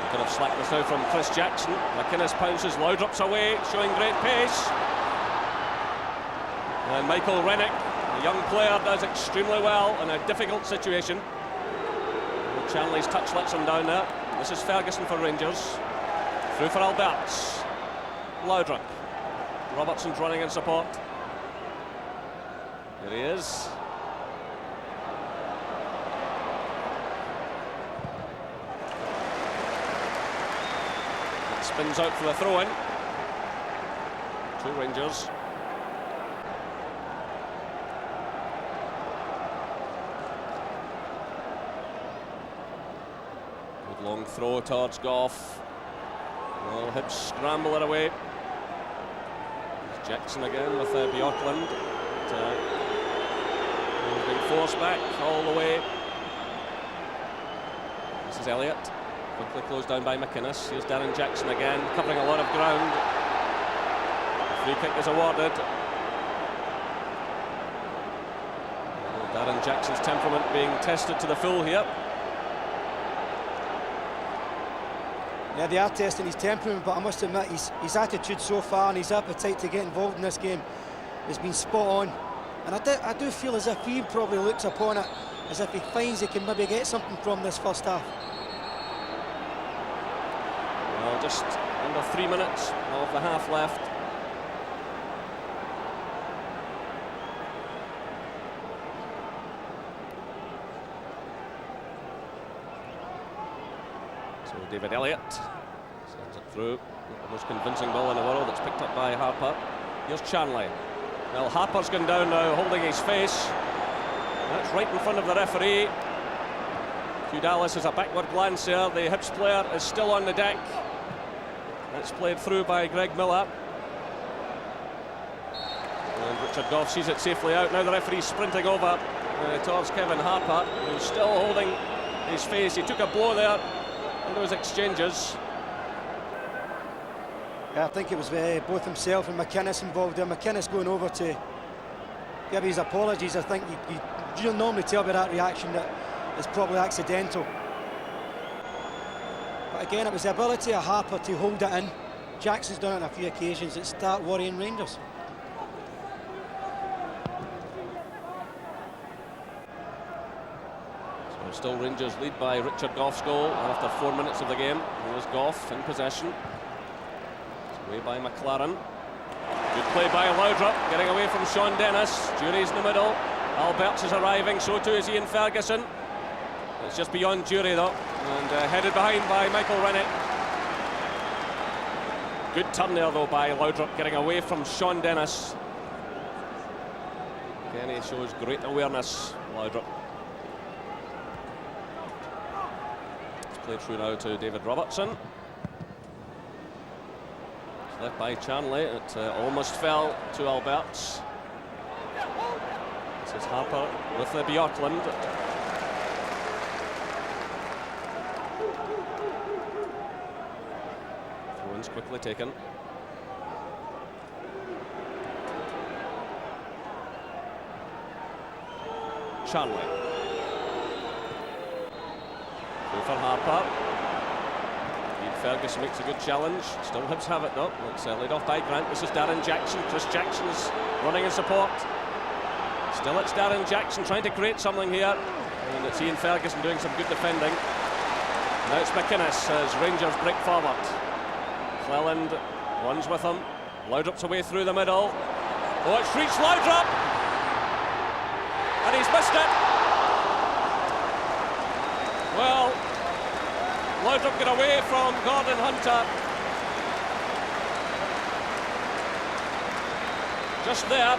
A bit of slackness now from Chris Jackson. McInnes pounces, Laudrup's away, showing great pace. And Michael Rennick, a young player, does extremely well in a difficult situation. And Chanley's touch lets him down there. This is Ferguson for Rangers. Through for Alberts. Laudrup. Robertson's running in support. Here he is. It spins out for the throw-in. Two Rangers. Long throw towards Goff. Well, Hibs scramble it away. It's Jackson again with Bjorklund. He's being forced back all the way. This is Elliott. Quickly closed down by McInnes. Here's Darren Jackson again, covering a lot of ground. The free kick is awarded. Darren Jackson's temperament being tested to the full here. Yeah, they are testing his temperament, but I must admit his attitude so far and his appetite to get involved in this game has been spot on. And I do feel as if he probably looks upon it as if he finds he can maybe get something from this first half. Well, just under 3 minutes of the half left. David Elliott sends it through. The most convincing ball in the world. It's picked up by Harper. Here's Chanley. Well, Harper's gone down now, holding his face. That's right in front of the referee. Hugh Dallas has a backward glance here. The Hibs player is still on the deck. It's played through by Greg Miller. And Richard Goff sees it safely out. Now the referee's sprinting over towards Kevin Harper, who's still holding his face. He took a blow there in those exchanges. Yeah, I think it was both himself and McInnes involved there. McInnes going over to give his apologies. I think you'll normally tell by that reaction that it's probably accidental. But again, it was the ability of Harper to hold it in. Jackson's done it on a few occasions that start worrying Rangers. So still Rangers lead by Richard Goff's goal after 4 minutes of the game. Here's Goff in possession. It's away by McLaren. Good play by Laudrup, getting away from Sean Dennis. Jury's in the middle. Alberts is arriving, so too is Ian Ferguson. It's just beyond Jury though, and headed behind by Michael Rennick. Good turn there though by Laudrup, getting away from Sean Dennis. Kenny shows great awareness, Laudrup. It's played through now to David Robertson. It's left by Charnley, it almost fell to Alberts. This is Harper with the Bjorkland. Throw-ins quickly taken. Charnley. Go for Harper. Ian Ferguson makes a good challenge. Still Hibs have it though. It's laid off by Grant. This is Darren Jackson. Chris Jackson's running in support. Still it's Darren Jackson trying to create something here. And it's Ian Ferguson doing some good defending. Now it's McInnes as Rangers break forward. Cleland runs with him. Laudrup's away through the middle. Oh, it's reached Laudrup! And he's missed it. Well, Laudrup got away from Gordon Hunter. Just there.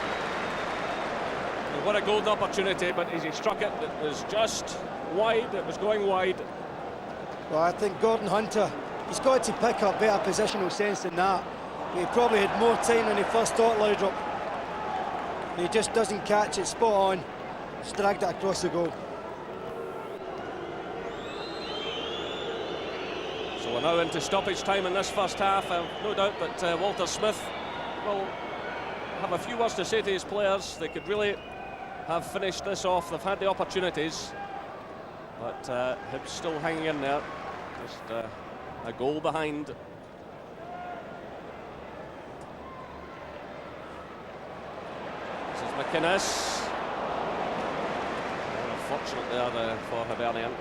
And what a golden opportunity, but as he struck it, it was just wide. It was going wide. Well, I think Gordon Hunter, he's got to pick up better positional sense than that. He probably had more time when he first thought Laudrup. He just doesn't catch it spot on. Just dragged it across the goal. So we're now into stoppage time in this first half. No doubt that Walter Smith will have a few words to say to his players. They could really have finished this off. They've had the opportunities, but Hibs still hanging in there. Just a goal behind. This is McInnes. Unfortunate there for Hibernian.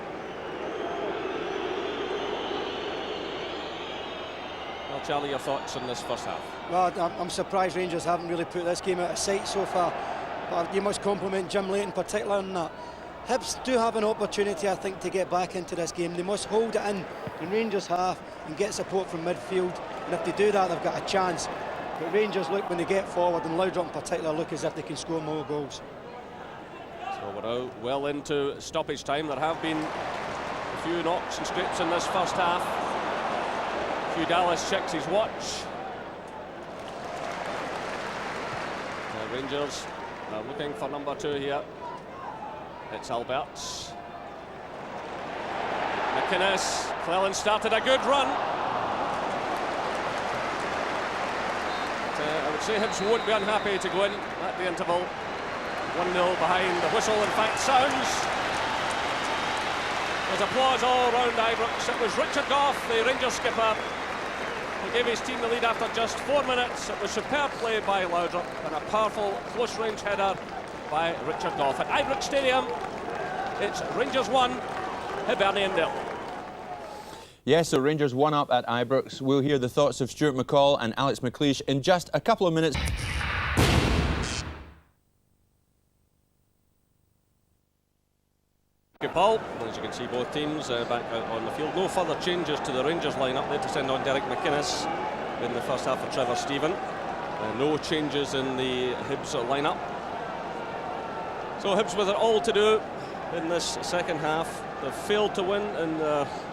Well, Charlie, your thoughts on this first half? Well, I'm surprised Rangers haven't really put this game out of sight so far. But you must compliment Jim Leighton in particular on that. Hibs do have an opportunity, I think, to get back into this game. They must hold it in Rangers' half and get support from midfield. And if they do that, they've got a chance. But Rangers look, when they get forward, and Laudrup in particular, look as if they can score more goals. So we're now well into stoppage time. There have been a few knocks and scrapes in this first half. Hugh Dallas checks his watch. Rangers are looking for number 2 here. It's Alberts. McInnes. Cleland started a good run. I would say Hibs won't be unhappy to go in at the interval. 1-0 behind. The whistle, in fact, sounds. There's applause all round Ibrox. It was Richard Goff, the Rangers skipper, who gave his team the lead after just 4 minutes. It was superb play by Laudrup and a powerful close-range header by Richard Goff. At Ibrox Stadium, it's Rangers 1, Hibernian 0. Yes, so Rangers 1 up at Ibrox. We'll hear the thoughts of Stuart McCall and Alex McLeish in just a couple of minutes. Paul, as you can see, both teams back out on the field. No further changes to the Rangers lineup. They had to send on Derek McInnes in the first half for Trevor Stephen. No changes in the Hibs lineup. So Hibs with it all to do in this second half. They've failed to win in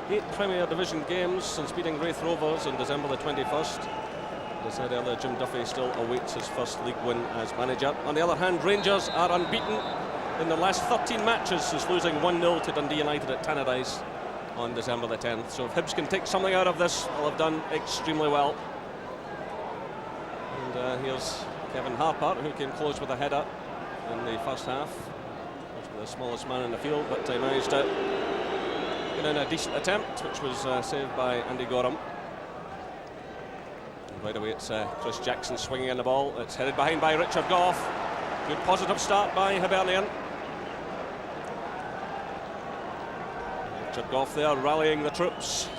8 Premier Division games since beating Raith Rovers on December the 21st. As I said earlier, Jim Duffy still awaits his first league win as manager. On the other hand, Rangers are unbeaten in the last 13 matches since losing 1-0 to Dundee United at Tannadice on December the 10th. So if Hibs can take something out of this, they'll have done extremely well. And here's Kevin Harper, who came close with a header in the first half. The smallest man in the field, but he managed to in a decent attempt, which was saved by Andy Gorham. And right away it's Chris Jackson swinging in the ball. It's headed behind by Richard Gough. Good positive start by Hibernian. Richard Gough there rallying the troops.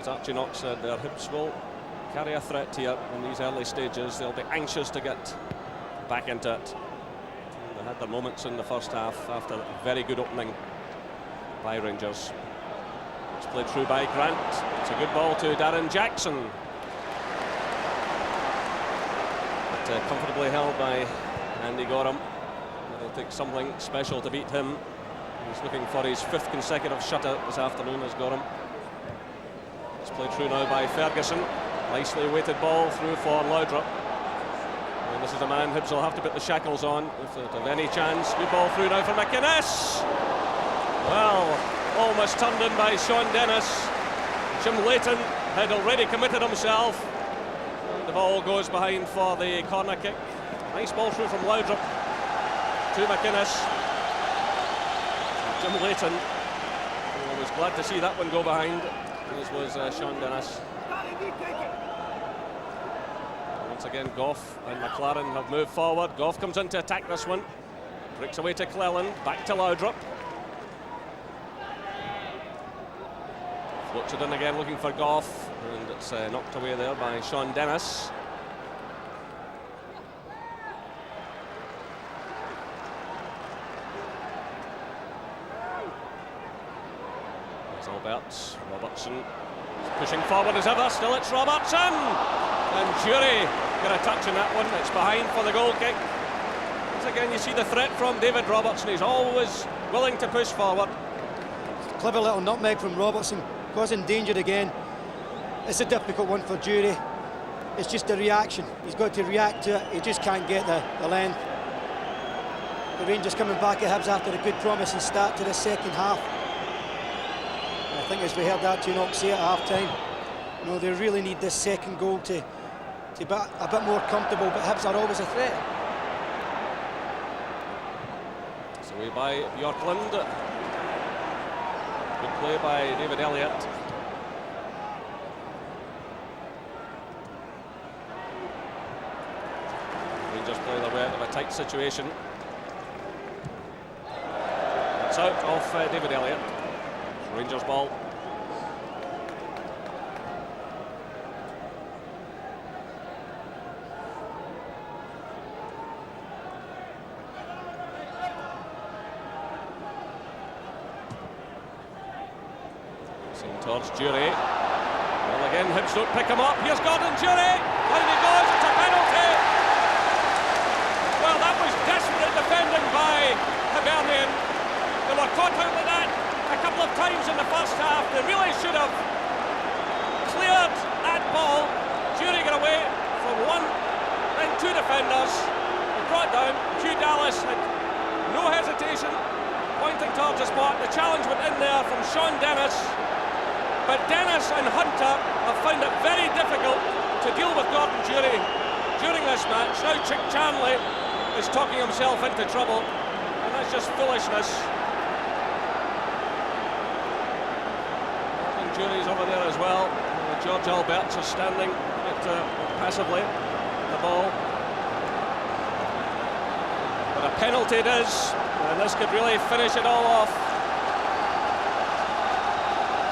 As Archie Knox said there, Hibs will carry a threat here in these early stages. They'll be anxious to get back into it. They had their moments in the first half after a very good opening by Rangers. It's played through by Grant. It's a good ball to Darren Jackson. But comfortably held by Andy Gorham. It'll take something special to beat him. He's looking for his 5th consecutive shutout this afternoon as Gorham. It's played through now by Ferguson. Nicely weighted ball through for Laudrup. And this is a man Hibs will have to put the shackles on if they have any chance. Good ball through now for McInnes. Well, almost turned in by Sean Dennis. Jim Leighton had already committed himself. And the ball goes behind for the corner kick. Nice ball through from Laudrup to McInnes. Jim Leighton was glad to see that one go behind. This was Sean Dennis. Once again, Gough and McLaren have moved forward. Gough comes in to attack this one. Breaks away to Cleland, back to Laudrup. Floats it in again, looking for Gough, and it's knocked away there by Sean Dennis. Robertson pushing forward as ever, still it's Robertson! And Jury got a touch on that one, it's behind for the goal kick. Once again you see the threat from David Robertson, he's always willing to push forward. Clever little nutmeg from Robertson, causing danger again. It's a difficult one for Jury. It's just a reaction, he's got to react to it, he just can't get the length. The Rangers coming back at Hibs after a good promising start to the second half. I think as we heard Archie Knox say at half-time, you know, they really need this second goal to be a bit more comfortable, but Hibs are always a threat. It's away by Bjorklund. Good play by David Elliott. Rangers play their way out of a tight situation. It's out of David Elliott. Rangers ball. Seen towards Jury. Well, again, Hibs don't pick him up. Here's Gordon Jury. Down he goes. It's a penalty. Well, that was desperate defending by Hibernian. They were caught out with that a couple of times in the first half. They really should have cleared that ball. Jury got away from one and two defenders. They brought down. Hugh Dallas had no hesitation, pointing towards the spot. The challenge went in there from Sean Dennis, but Dennis and Hunter have found it very difficult to deal with Gordon Jury during this match. Now Chick Chanley is talking himself into trouble, and that's just foolishness. Jury's over there as well. George Alberts is standing passively the ball. But a penalty it is, and this could really finish it all off.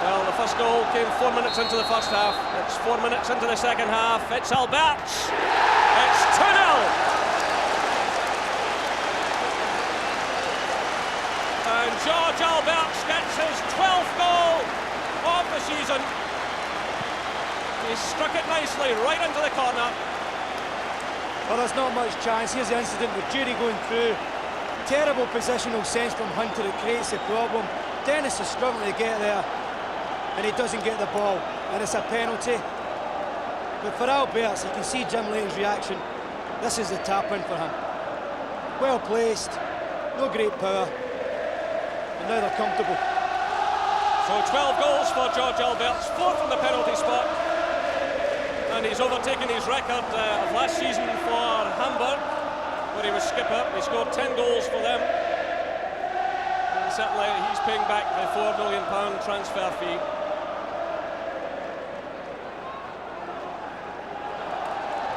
Well, the first goal came 4 minutes into the first half. It's 4 minutes into the second half. It's Alberts. It's 2-0. And George Alberts gets his 12th goal of the season. He struck it nicely right into the corner. Well, there's not much chance. Here's the incident with Jury going through. Terrible positional sense from Hunter that creates the problem. Dennis is struggling to get there, and he doesn't get the ball, and it's a penalty. But for Alberts, you can see Jim Leighton's reaction. This is the tap-in for him. Well placed, no great power, and now they're comfortable. So 12 goals for George Alberts, 4 from the penalty spot, and he's overtaken his record of last season for Hamburg, where he was skipper. He scored 10 goals for them. certainly he's paying back the £4 million transfer fee.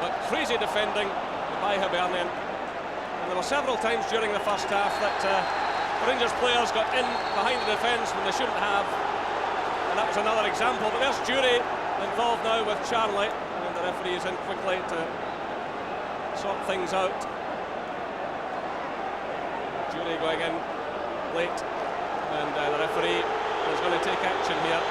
But crazy defending by Hibernian. And there were several times during the first half that Rangers players got in behind the defence when they shouldn't have. And that was another example. But there's Jury involved now with Charlie. And the referee is in quickly to sort things out. Jury going in late. And the referee is going to take action here.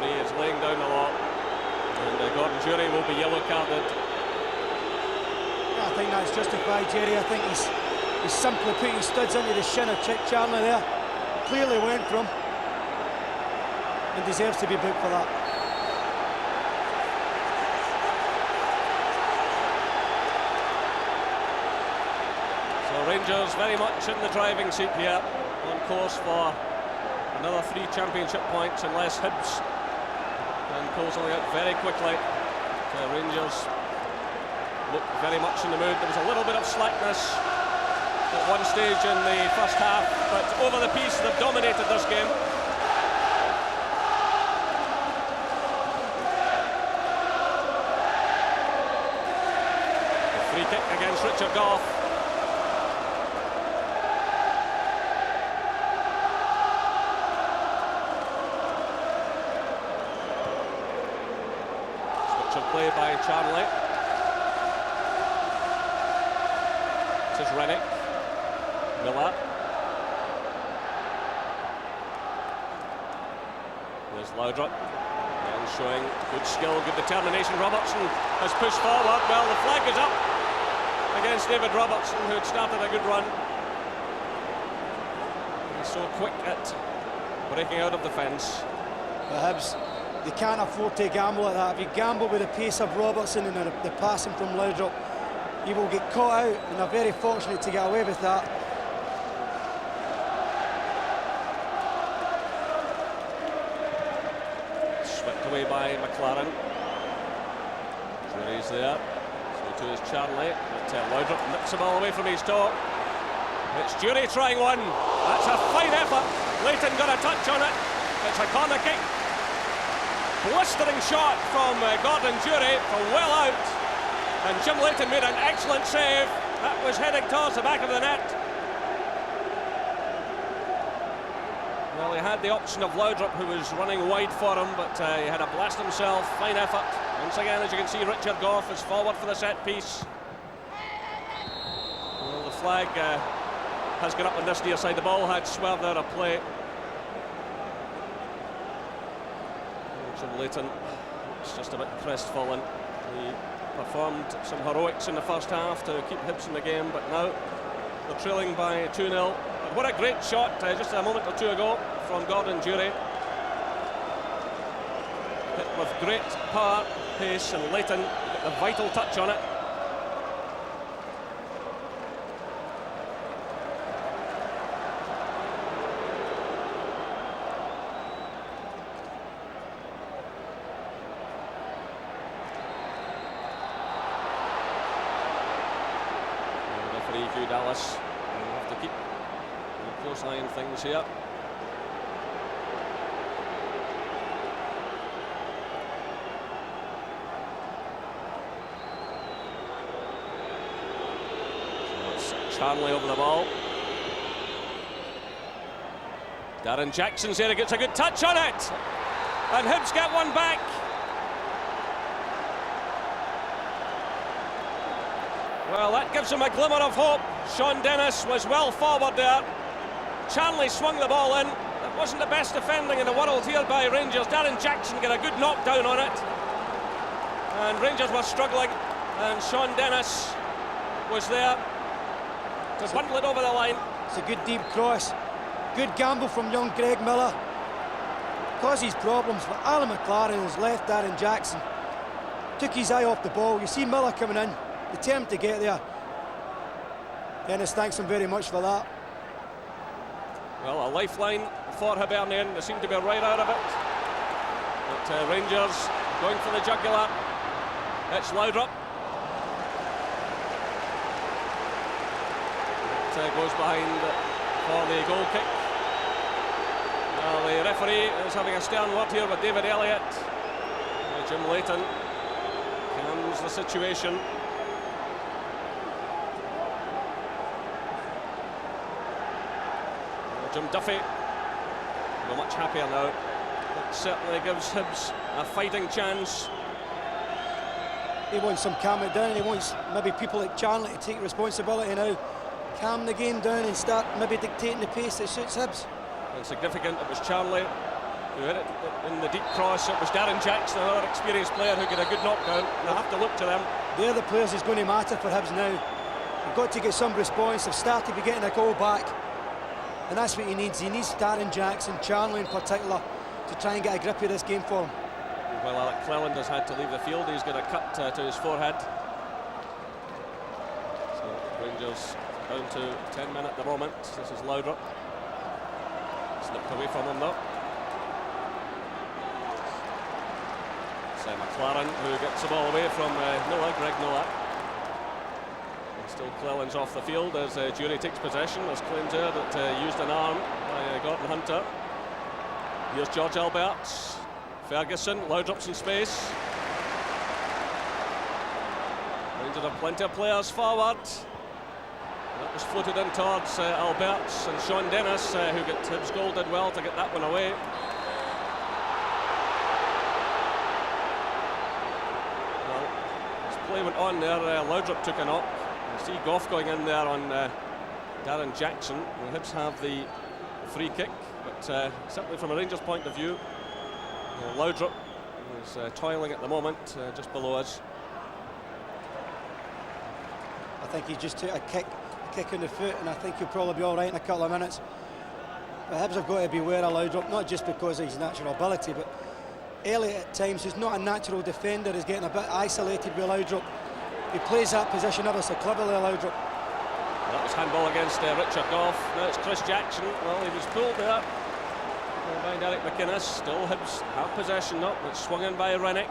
Is laying down the law, and Gordon Jury will be yellow carded. I think that's justified, Jerry. I think he's simply put his studs into the shin of Chick Charlie there. Clearly went for him and deserves to be booked for that. So Rangers very much in the driving seat here, on course for another 3 championship points unless Hibs and pulls only out very quickly. Rangers look very much in the mood. There was a little bit of slackness at one stage in the first half, but over the piece they've dominated this game. The free kick against Richard Gough. Play by Charlie. This is Rennick. Miller. There's Laudrup. And showing good skill, good determination. Robertson has pushed forward. Well, the flag is up against David Robertson, who had started a good run. He's so quick at breaking out of the fence. The Hibs, they can't afford to gamble like that. If you gamble with the pace of Robertson and the passing from Laudrup, you will get caught out, and they're very fortunate to get away with that. Swept away by McLaren. Jury's there. So too is Charlie. But Laudrup nips the ball away from his toe. It's Jury trying one. That's a fine effort. Leighton got a touch on it. It's a corner kick. Blistering shot from Gordon Jury from well out, and Jim Leighton made an excellent save. That was heading towards the back of the net. Well, he had the option of Laudrup, who was running wide for him, but he had a blast himself. Fine effort. Once again, as you can see, Richard Gough is forward for the set piece. Well, the flag has got up on this near side. The ball had swerved out of play. Jim Leighton, it's just a bit crestfallen. He performed some heroics in the first half to keep Hibs in the game, but now they're trailing by 2-0. But what a great shot just a moment or two ago from Gordon Jury. Hit with great power, pace, and Leighton got the vital touch on it. Dallas will have to keep a close eye on things here. So it's Charlie over the ball. Darren Jackson's here, he gets a good touch on it, and Hibs get one back. Well, that gives him a glimmer of hope. Sean Dennis was well forward there. Charlie swung the ball in. It wasn't the best defending in the world here by Rangers. Darren Jackson got a good knockdown on it. And Rangers were struggling. And Sean Dennis was there to bundle it over the line. It's a good deep cross. Good gamble from young Greg Miller. Causes problems for Alan McLaren, who's left Darren Jackson. Took his eye off the ball. You see Miller coming in, determined to get there. Dennis thanks him very much for that. Well, a lifeline for Hibernian. They seem to be right out of it. But Rangers going for the jugular. It's Laudrup. It goes behind for the goal kick. Well, the referee is having a stern word here with David Elliott. Jim Leighton calms the situation. Jim Duffy, we're much happier now. It certainly gives Hibs a fighting chance. He wants some calm it down. He wants maybe people like Charnley to take responsibility now. Calm the game down and start maybe dictating the pace that suits Hibs. Insignificant, it was Charnley who hit it in the deep cross. It was Darren Jackson, another experienced player who got a good knockdown. They'll have to look to them. They're the players who's going to matter for Hibs now. They've got to get some response. They've started to be getting a goal back. And that's what he needs. He needs Darren Jackson, Charnley in particular, to try and get a grip of this game for him. Well, Alec Cleland has had to leave the field. He's got a cut to his forehead. So Rangers down to 10 men at the moment. This is Laudrup. Slipped away from him though. It's McLaren who gets the ball away from Greg Noah. Still Cleland's off the field as Jury takes possession. There's claims there that used an arm by Gordon Hunter. Here's George Alberts. Ferguson, Laudrup's in space. Rangers have plenty of players forward. That was floated in towards Alberts, and Sean Dennis, who got Hibs goal, did well to get that one away. Well, as play went on there, Laudrup took a knock. You see Gough going in there on Darren Jackson. The Hibs have the free kick, but simply from a Rangers point of view, Laudrup is toiling at the moment, just below us. I think he just took a kick in the foot, and I think he'll probably be all right in a couple of minutes. But Hibs have got to beware of Laudrup, not just because of his natural ability, but Elliott at times, who's not a natural defender, is getting a bit isolated with Laudrup. He plays that position ever so cleverly, Laudrup. That was handball against Richard Gough. Now it's Chris Jackson. Well, he was pulled there by Derek McInnes. Still Hibs have possession up. It's swung in by Rennick.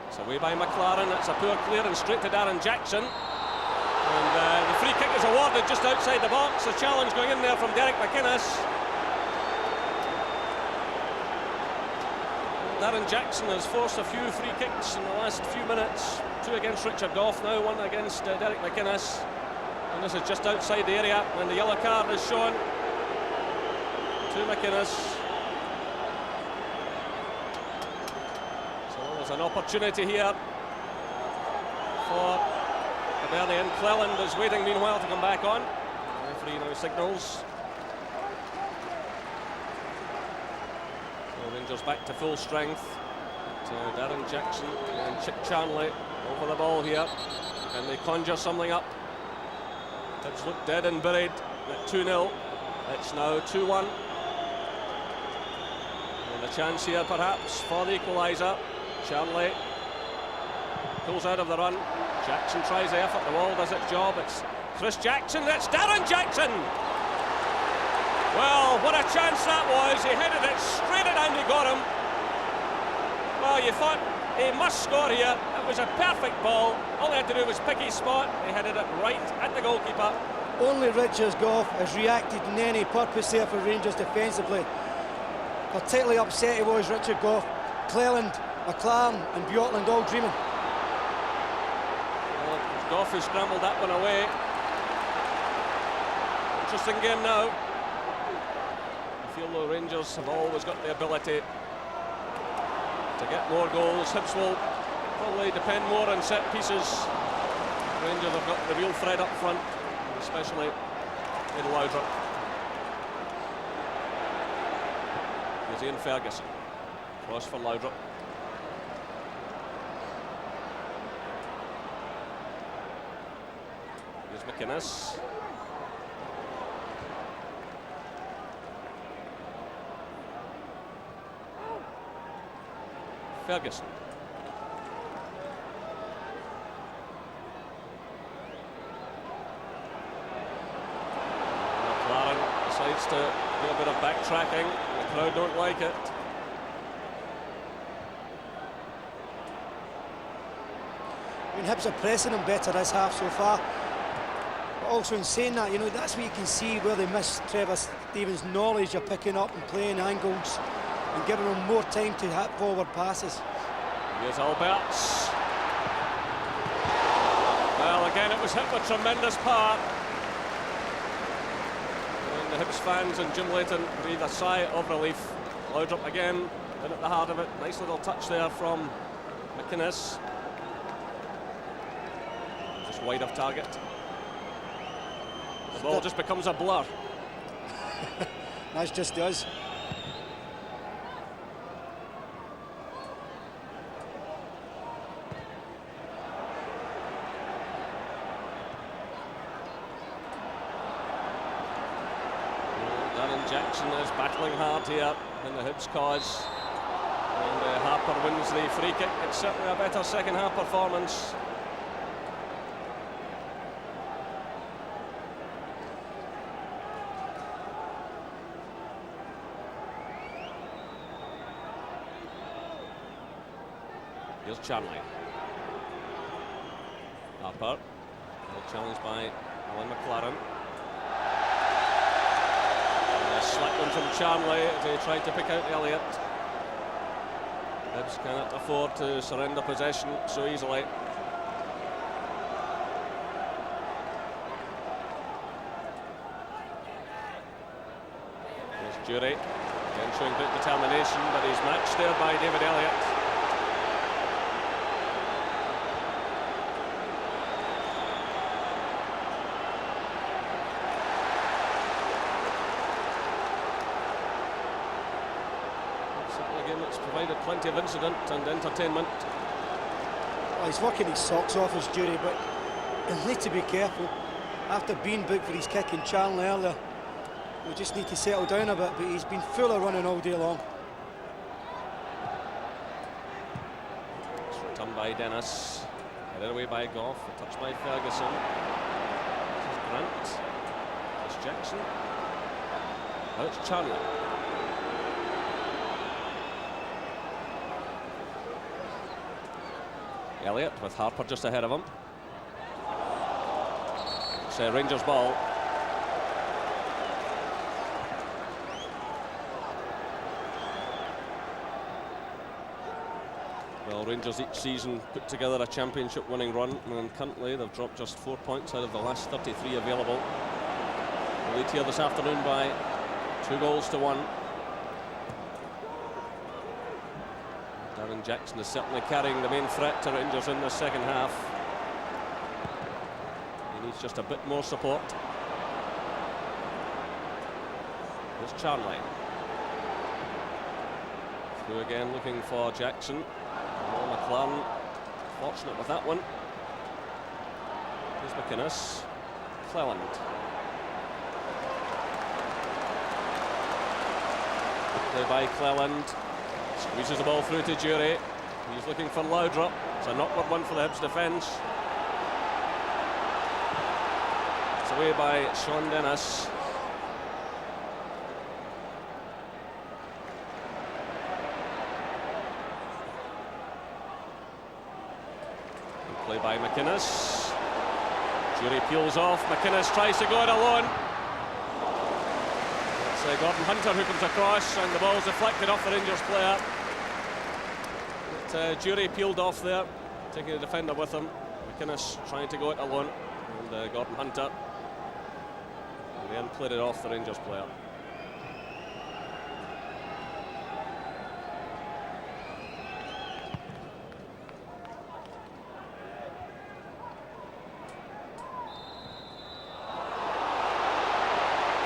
It's away by McLaren. It's a poor clearance straight to Darren Jackson. And the free kick is awarded just outside the box. The challenge going in there from Derek McInnes. Darren Jackson has forced a few free kicks in the last few minutes. 2 against Richard Gough now, 1 against Derek McInnes. And this is just outside the area, and the yellow card is shown to McInnes. So there's an opportunity here for Bernie, and Cleland is waiting meanwhile to come back on. The referee now signals. So Rangers back to full strength. Darren Jackson and Chip Charnley over the ball here. Can they conjure something up? Hibs look dead and buried at 2-0. It's now 2-1. And a chance here perhaps for the equalizer. Charnley pulls out of the run. Jackson tries the effort, the wall does its job. It's Chris Jackson, it's Darren Jackson! Well, what a chance that was. He headed it straight at Andy Gorham. Well, you thought he must score here. It was a perfect ball. All he had to do was pick his spot. He headed it right at the goalkeeper. Only Richard Gough has reacted in any purpose there for Rangers defensively. Particularly upset he was, Richard Gough. Cleland, McLaren and Bjorkland all dreaming. Gough has scrambled that one away. Interesting game now. I feel though Rangers have always got the ability to get more goals. Hibs will probably depend more on set pieces. Rangers have got the real threat up front, especially in Laudrup. Here's Ian Ferguson. Cross for Laudrup. McInnes. Ferguson. McLaren decides to do a bit of backtracking. The crowd don't like it. I mean, Hibs are pressing them better this half so far. But also in saying that, you know, that's where you can see where they miss Trevor Stevens' knowledge of picking up and playing angles and giving them more time to hit forward passes. Here's Alberts. Well, again, it was hit with tremendous power. And the Hibs fans and Jim Leighton breathe a sigh of relief. Laudrup again, in at the heart of it. Nice little touch there from McInnes. Just wide of target. The ball just becomes a blur. That just does. Jackson is battling hard here in the Hibs cause, and Harper wins the free kick. It's certainly a better second half performance. Here's Charnley. Harper, well challenged by Alan McLaren. Slack one from Charnley to try to pick out Elliott. Hibs cannot afford to surrender possession so easily. There's Jury, again showing great determination, but he's matched there by David Elliott. Provided plenty of incident and entertainment. Well, he's working his socks off his Jury, but he'll need to be careful. After being booked for his kick in Charnley earlier, he'll just need to settle down a bit, but he's been full of running all day long. It's returned by Dennis, headed away by Goff, a touch by Ferguson. This is Grant, it's Jackson, now it's Charnley. Elliott with Harper just ahead of him. It's Rangers ball. Well, Rangers each season put together a championship winning run, and currently they've dropped just 4 points out of the last 33 available. The lead here this afternoon by 2-1. Jackson is certainly carrying the main threat to Rangers in the second half. He needs just a bit more support. Here's Charnley. Through again looking for Jackson. McLaren fortunate with that one. Here's McInnes. Cleland. Play by Cleland. Squeezes the ball through to Jury. He's looking for Laudrup. It's an awkward one for the Hibs defence. It's away by Sean Dennis. Play by McInnes. Jury peels off. McInnes tries to go it alone. It's Gordon Hunter who comes across, and the ball's deflected off the Rangers player. But, Jury peeled off there, taking the defender with him. McInnes trying to go it alone, and Gordon Hunter in the end played it off the Rangers player.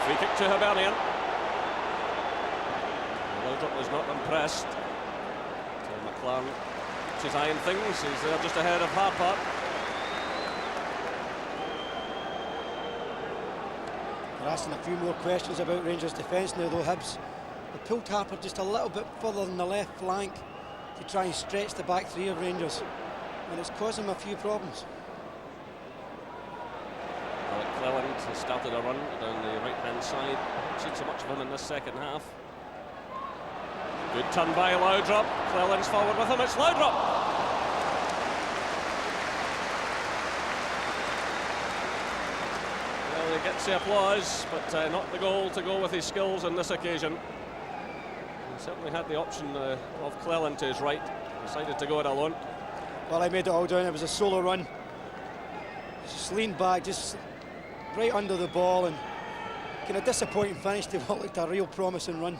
Free kick to Hibernian. Laudrup was not impressed. So McLaren keeps his eye on things. He's there just ahead of Harper. They're asking a few more questions about Rangers' defence now, though. Hibs they pulled Harper just a little bit further than the left flank to try and stretch the back three of Rangers, and it's causing them a few problems. Cleland has started a run down the right-hand side. Haven't seen so much of him in this second half. Good turn by Laudrup. Cleland's forward with him. It's Laudrup. Well, he gets the applause, but not the goal to go with his skills on this occasion. He certainly had the option of Cleland to his right. Decided to go it alone. Well, I made it all down. It was a solo run. Just leaned back, just right under the ball, and kind of disappointing finish to what looked a real promising run.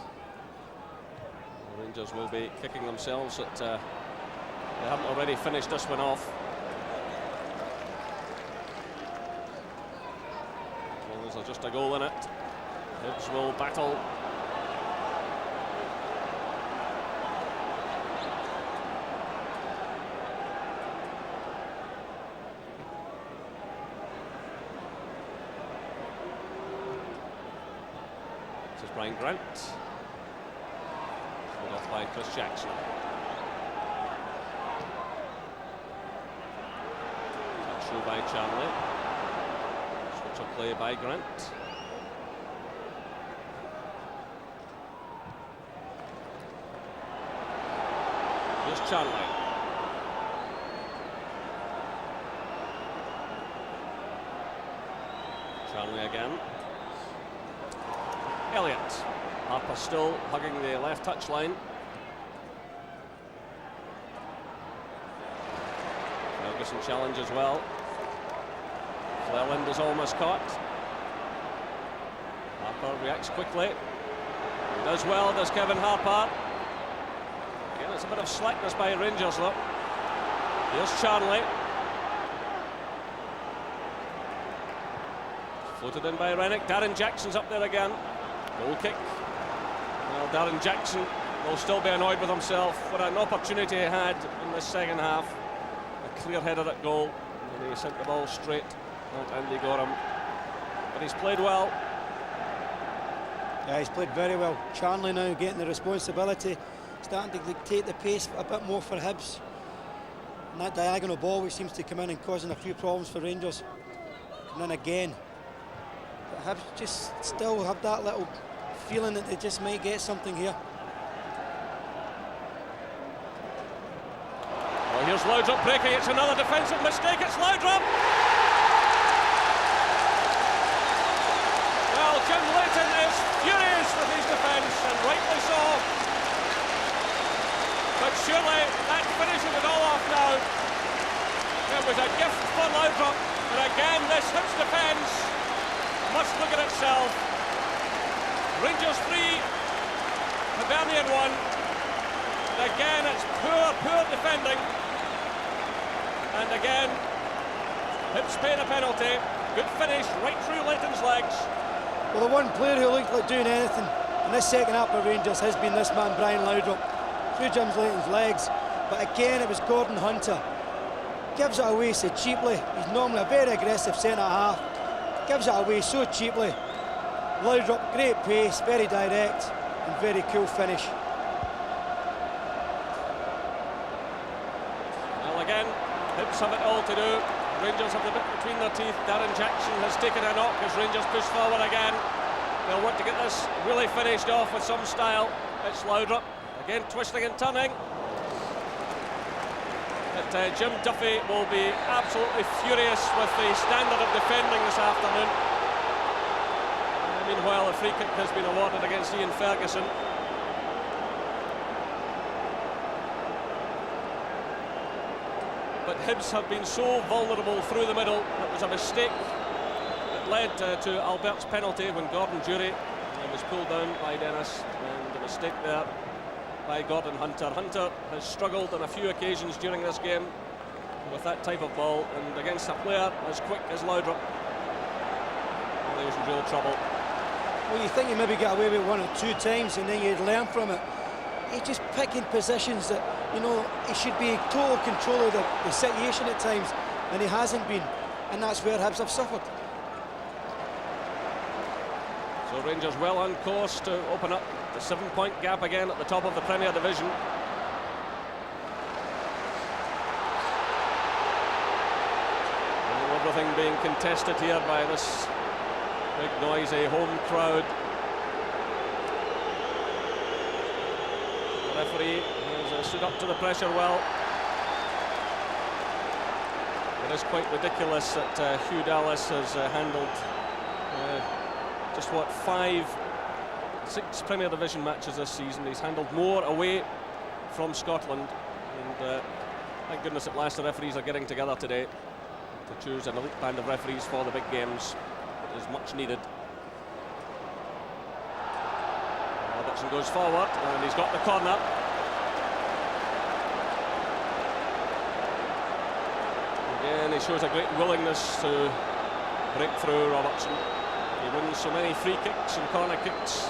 The Rangers will be kicking themselves that they haven't already finished this one off. Well, there's just a goal in it. Hibs will battle. This is Brian Grant. Put off by Chris Jackson. Touch through by Charlie. Switch of play by Grant. Here's Charlie. Charlie again. Elliott. Harper still hugging the left touch line. Ferguson challenge as well. Cleland is almost caught. Harper reacts quickly. He does well, does Kevin Harper. Again, it's a bit of slackness by Rangers, though. Here's Charlie. Floated in by Rennick. Darren Jackson's up there again. Goal kick. Well, Darren Jackson will still be annoyed with himself for an opportunity he had in the second half. A clear header at goal, and he sent the ball straight at Andy Gorham. But he's played well. Yeah, he's played very well. Charlie now getting the responsibility, starting to dictate the pace a bit more for Hibs. And that diagonal ball which seems to come in and causing a few problems for Rangers. Coming in again. But Hibs just still have that little feeling that they just might get something here. Well, here's Laudrup breaking. It's another defensive mistake. It's Laudrup. Well, Jim Leighton is furious with his defence, and rightly so. But surely that finishes it all off now. It was a gift for Laudrup, but again this Hibs defence must look at itself. Rangers 3, Hibernian 1. And again it's poor defending. And again, Hibs paying a penalty. Good finish right through Leighton's legs. Well, the one player who looked like doing anything in this second half of Rangers has been this man, Brian Laudrup, through James Leighton's legs. But again, it was Gordon Hunter. Gives it away so cheaply. He's normally a very aggressive centre-half. Gives it away so cheaply. Laudrup, great pace, very direct, and very cool finish. Well, again, Hibs have it all to do. Rangers have the bit between their teeth. Darren Jackson has taken a knock as Rangers push forward again. They'll want to get this really finished off with some style. It's Laudrup, again twisting and turning. But Jim Duffy will be absolutely furious with the standard of defending this afternoon. Meanwhile, a free kick has been awarded against Ian Ferguson. But Hibs have been so vulnerable through the middle. It was a mistake that led to Albert's penalty when Gordon Dury was pulled down by Dennis, and a mistake there by Gordon Hunter. Hunter has struggled on a few occasions during this game with that type of ball, and against a player as quick as Laudrup, well, he was in real trouble. Well, you think you maybe get away with one or two times and then you'd learn from it. He's just picking positions that, you know, he should be in total control of the situation at times, and he hasn't been, and that's where Hibs have suffered. So Rangers well on course to open up the 7-point gap again at the top of the Premier Division. And everything being contested here by this big noisy home crowd. The referee has stood up to the pressure well. It is quite ridiculous that Hugh Dallas has handled Just what, 6 Premier Division matches this season. He's handled more away from Scotland, and thank goodness at last the referees are getting together today to choose an elite band of referees for the big games. It is much needed. Robertson goes forward, and he's got the corner. Again, he shows a great willingness to break through, Robertson. He wins so many free kicks and corner kicks,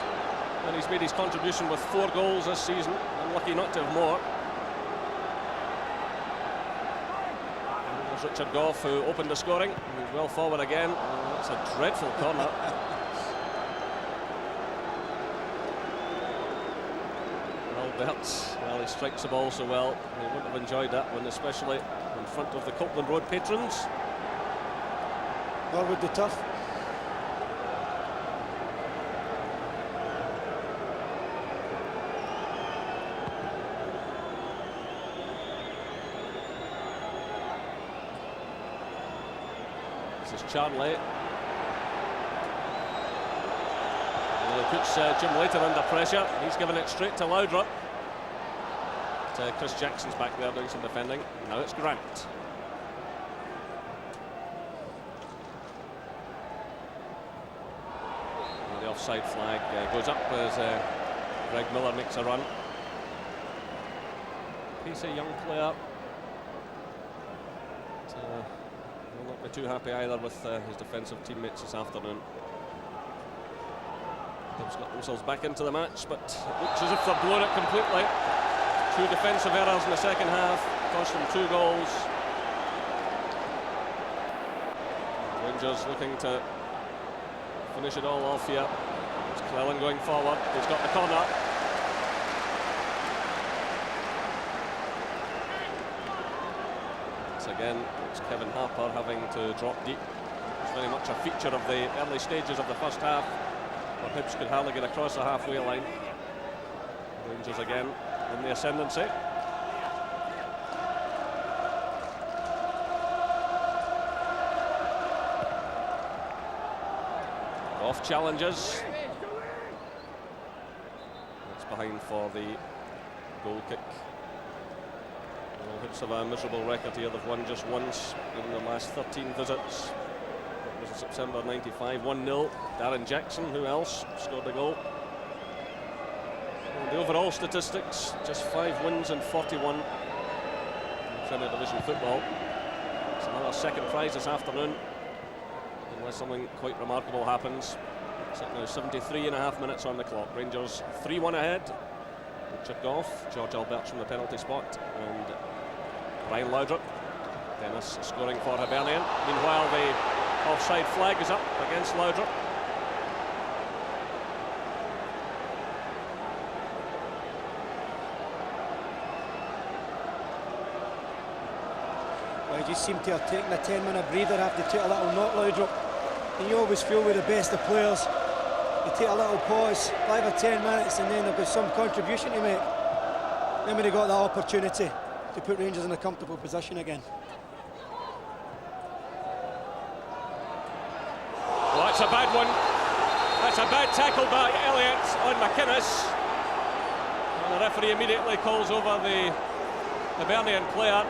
and he's made his contribution with 4 goals this season. Unlucky not to have more. And there's Richard Gough, who opened the scoring. He's well forward again. Oh, that's a dreadful corner. Well, he strikes the ball so well. He wouldn't have enjoyed that one, especially in front of the Copeland Road patrons. Or would the tough. This is Charnley. He puts Jim Leiter under pressure. He's given it straight to Laudrup. Chris Jackson's back there doing some defending. Now it's Grant. And the offside flag goes up as Greg Miller makes a run. Pacey young player. Will not be too happy either with his defensive teammates this afternoon. They've got themselves back into the match, but it looks as if they've blown it completely. 2 defensive errors in the second half, cost them 2 goals. Rangers looking to finish it all off here. It's Clellan going forward. He's got the corner. Once again, it's Kevin Harper having to drop deep. It's very much a feature of the early stages of the first half, where Hibs could hardly get across the halfway line. Rangers again in the ascendancy. Off challenges. It's behind for the goal kick. Well, Hibs have a miserable record here. They've won just once in the last 13 visits. It was in September '95, 1-0. Darren Jackson, who else, scored a goal. The overall statistics, just 5 wins and 41 in Premier Division football. It's another second prize this afternoon, unless something quite remarkable happens. It's now 73.5 minutes on the clock. Rangers 3-1 ahead. Richard Gough, George Alberts from the penalty spot, and Brian Laudrup. Dennis scoring for Hibernian. Meanwhile, the offside flag is up against Laudrup. He just seemed to have taken a 10-minute breather after he took a little knock, Laudrup. And you always feel with the best of players, they take a little pause, 5 or 10 minutes, and then they've got some contribution to make. Then when they got that opportunity to put Rangers in a comfortable position again. Well, that's a bad one. That's a bad tackle by Elliott on McInnes. And the referee immediately calls over the Hibernian player.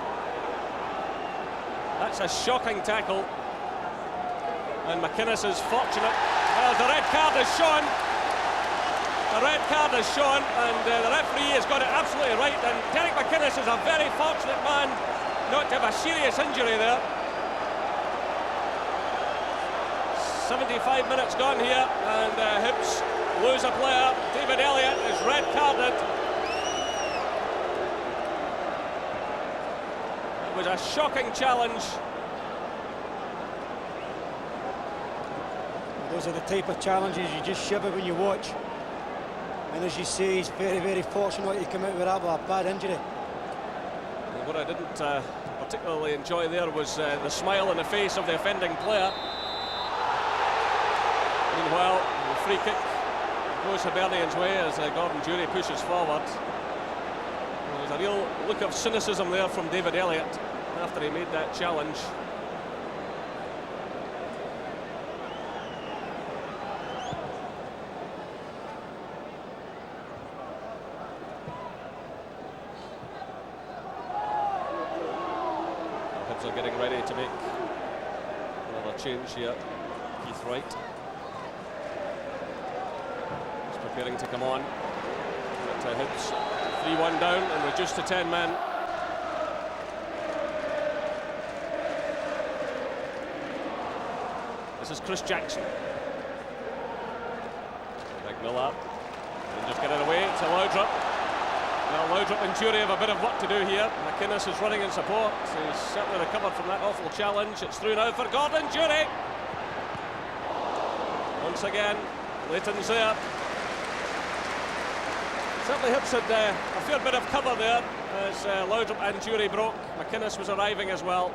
That's a shocking tackle, and McInnes is fortunate. Well, the red card is shown. The red card is shown, and the referee has got it absolutely right. And Derek McInnes is a very fortunate man not to have a serious injury there. 75 minutes gone here, and Hibs lose a player. David Elliott is red carded. It was a shocking challenge. Those are the type of challenges you just shiver when you watch. And as you say, he's very, very fortunate to come out with that with a bad injury. Well, what I didn't particularly enjoy there was the smile on the face of the offending player. Meanwhile, the free kick goes Hibernian's way as Gordon Jury pushes forward. There's a real look of cynicism there from David Elliott after he made that challenge. Hibs are getting ready to make another change here. Keith Wright is preparing to come on. But Hibs 3-1 down and reduced to 10 men. This is Chris Jackson. Greg Miller. And just get it away to Laudrup. Now Laudrup and Jury have a bit of work to do here. McInnes is running in support. He's certainly recovered from that awful challenge. It's through now for Gordon Jury. Once again, Leighton's there. Certainly Hibs had a fair bit of cover there as Laudrup and Jury broke. McInnes was arriving as well.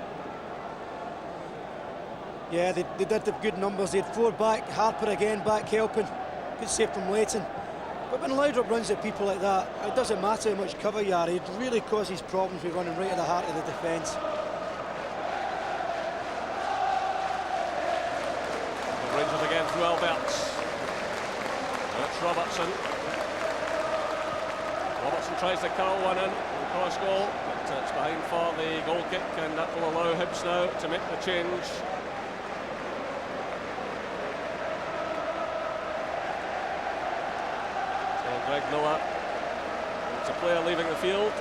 Yeah, they did the good numbers. They had 4 back, Harper again back helping. Good save from Leighton. But when Laudrup runs at people like that, it doesn't matter how much cover you are, it really causes problems with running right at the heart of the defence. Rangers again through Alberts. That's Robertson. Robertson tries to curl one in, cross goal, but it's behind for the goal kick, and that will allow Hibs now to make the change. Greg Miller, it's a player leaving the field.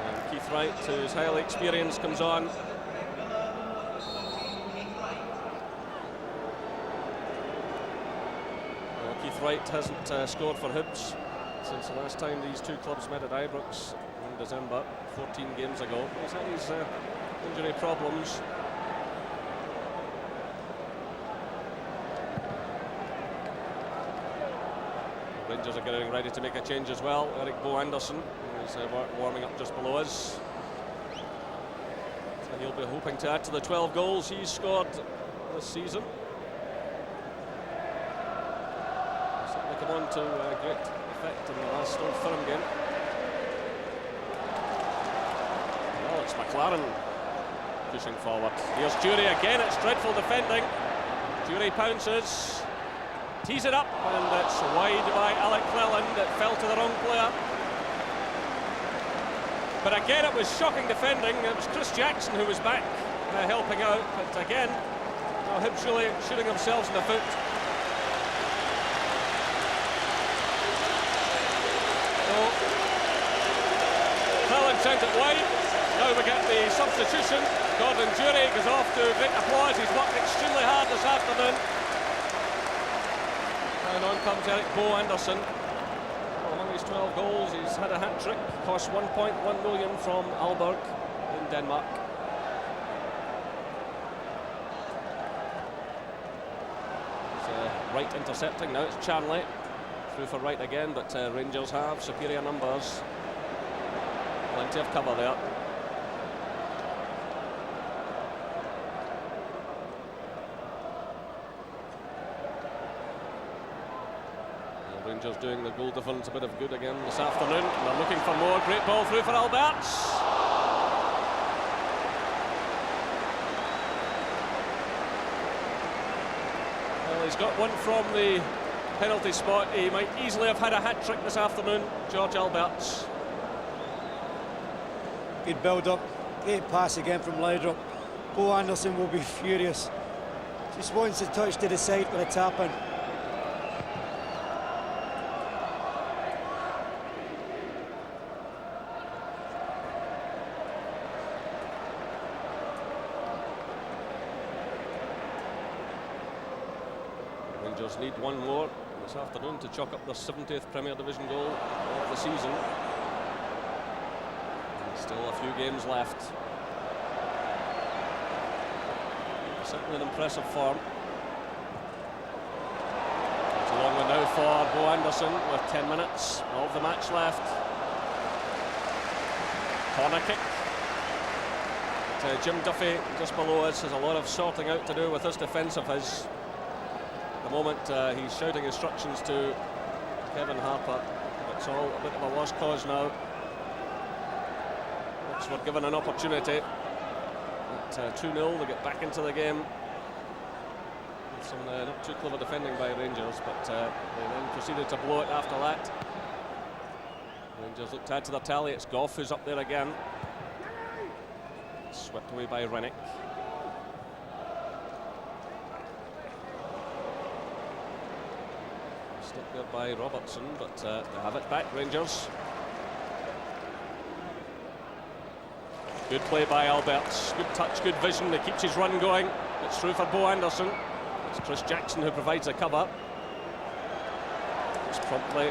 And Keith Wright, who's highly experienced, comes on. Well, Keith Wright hasn't scored for Hibs since the last time these two clubs met at Ibrox in December, 14 games ago. He's had his injury problems. Rangers are getting ready to make a change as well. Eric Bo Anderson is warming up just below us. So he'll be hoping to add to the 12 goals he's scored this season. Certainly come on to great effect in the last Old Firm game. Well, it's McLaren pushing forward. Here's Jury again, it's dreadful defending. Jury pounces. Tees it up, and it's wide by Alec Cleland. It fell to the wrong player. But again, it was shocking defending. It was Chris Jackson who was back helping out. But again, Hibs really shooting themselves in the foot. So, Cleland sent it wide. Now we get the substitution. Gordon Jury goes off to great applause. He's worked extremely hard this afternoon. And on comes Eric Bo Anderson. Well, among his 12 goals, he's had a hat-trick. Cost 1.1 million from Aalborg in Denmark. It's Wright intercepting. Now it's Charnley. Through for Wright again, but Rangers have superior numbers. Plenty of cover there. Rangers doing the goal difference a bit of good again this afternoon. They're looking for more. Great ball through for Alberts. Well, he's got one from the penalty spot. He might easily have had a hat-trick this afternoon, George Alberts. Good build-up. Great pass again from Laudrup. Bo Anderson will be furious. Just wants a touch to the side for a tap-in. Rangers need one more this afternoon to chalk up their 70th Premier Division goal of the season. And still a few games left. Certainly an impressive form. It's a long one now for Bo Anderson with 10 minutes of the match left. Corner kick. But, Jim Duffy just below us has a lot of sorting out to do with this defence of his. At the moment he's shouting instructions to Kevin Harper. It's all a bit of a lost cause now. We're given an opportunity at 2-0 to get back into the game. Some not too clever defending by Rangers, but they then proceeded to blow it after that. Rangers look to add to their tally. It's Goff who's up there again. Swept away by Rennick. Stuck there by Robertson, but they have it back, Rangers. Good play by Alberts. Good touch, good vision. He keeps his run going. It's through for Bo Anderson. It's Chris Jackson who provides the cover. It's promptly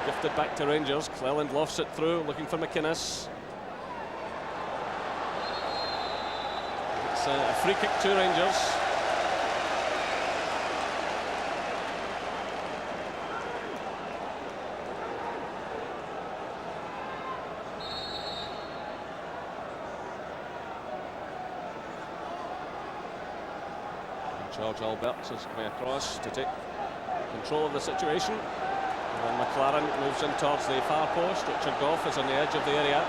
gifted back to Rangers. Cleland lofts it through, looking for McInnes. It's a free kick to Rangers. George Alberts is coming across to take control of the situation. And then McLaren moves in towards the far post. Richard Goff is on the edge of the area.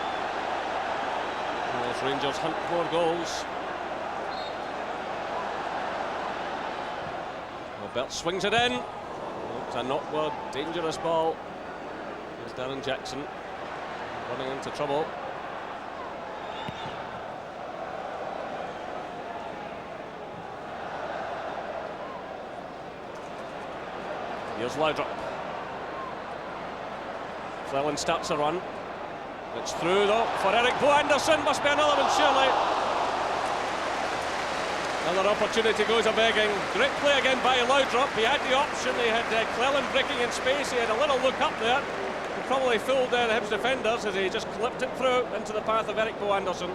As Rangers hunt more goals. Alberts swings it in. It's a knockward, dangerous ball. There's Darren Jackson running into trouble. Here's Laudrup. Cleland starts a run. It's through though for Eric Bo Anderson. Must be another one surely. Another opportunity goes a-begging. Great play again by Laudrup. He had the option. He had Cleland breaking in space. He had a little look up there. He probably fooled the Hibs defenders as he just clipped it through into the path of Eric Bo Anderson.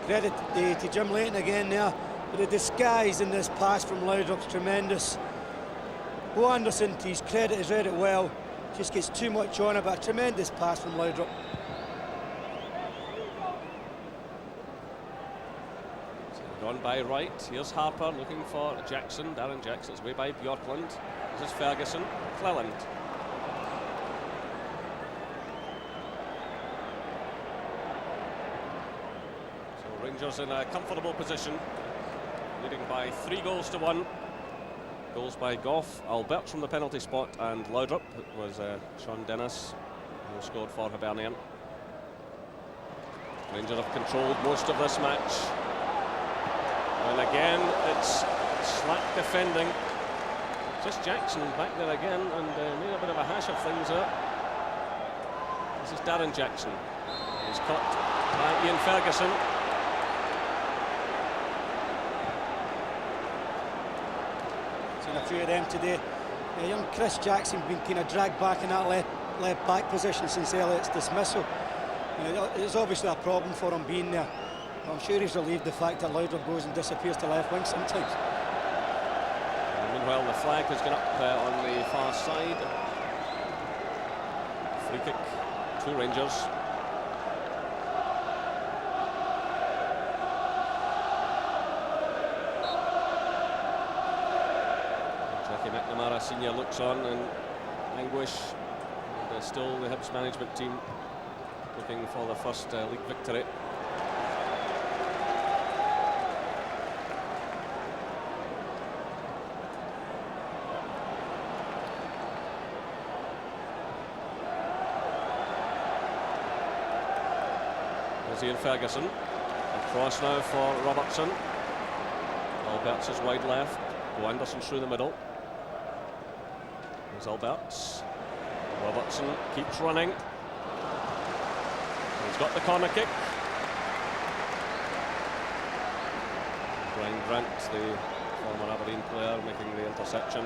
Credit to Jim Leighton again there. But the disguise in this pass from Laudrup's tremendous. Bo Anderson, to his credit, has read it well. Just gets too much on it, but a tremendous pass from Laudrup. Gone by right. Here's Harper looking for Jackson. Darren Jackson's way by Bjorkland. This is Ferguson. Cleland. So Rangers in a comfortable position, leading by 3-1. Goals by Goff, Alberts from the penalty spot, and Laudrup. It was Sean Dennis who scored for Hibernian. Rangers have controlled most of this match. And again, it's slack defending. Just Jackson back there again and made a bit of a hash of things there. This is Darren Jackson. He's caught by Ian Ferguson. A few of them today. Young Chris Jackson been kind of dragged back in that left back position since Elliott's dismissal. It's obviously a problem for him being there. I'm sure he's relieved the fact that Laudrup goes and disappears to left wing sometimes. And meanwhile, the flag has gone up on the far side. Free kick to Rangers. McNamara Senior looks on in anguish, and still the Hibs management team looking for the first league victory. There's Ian Ferguson. Across now for Robertson. Alberts is wide left. Bo Anderson through the middle. There's Alberts. Robertson keeps running. He's got the corner kick. Brian Grant, the former Aberdeen player, making the interception.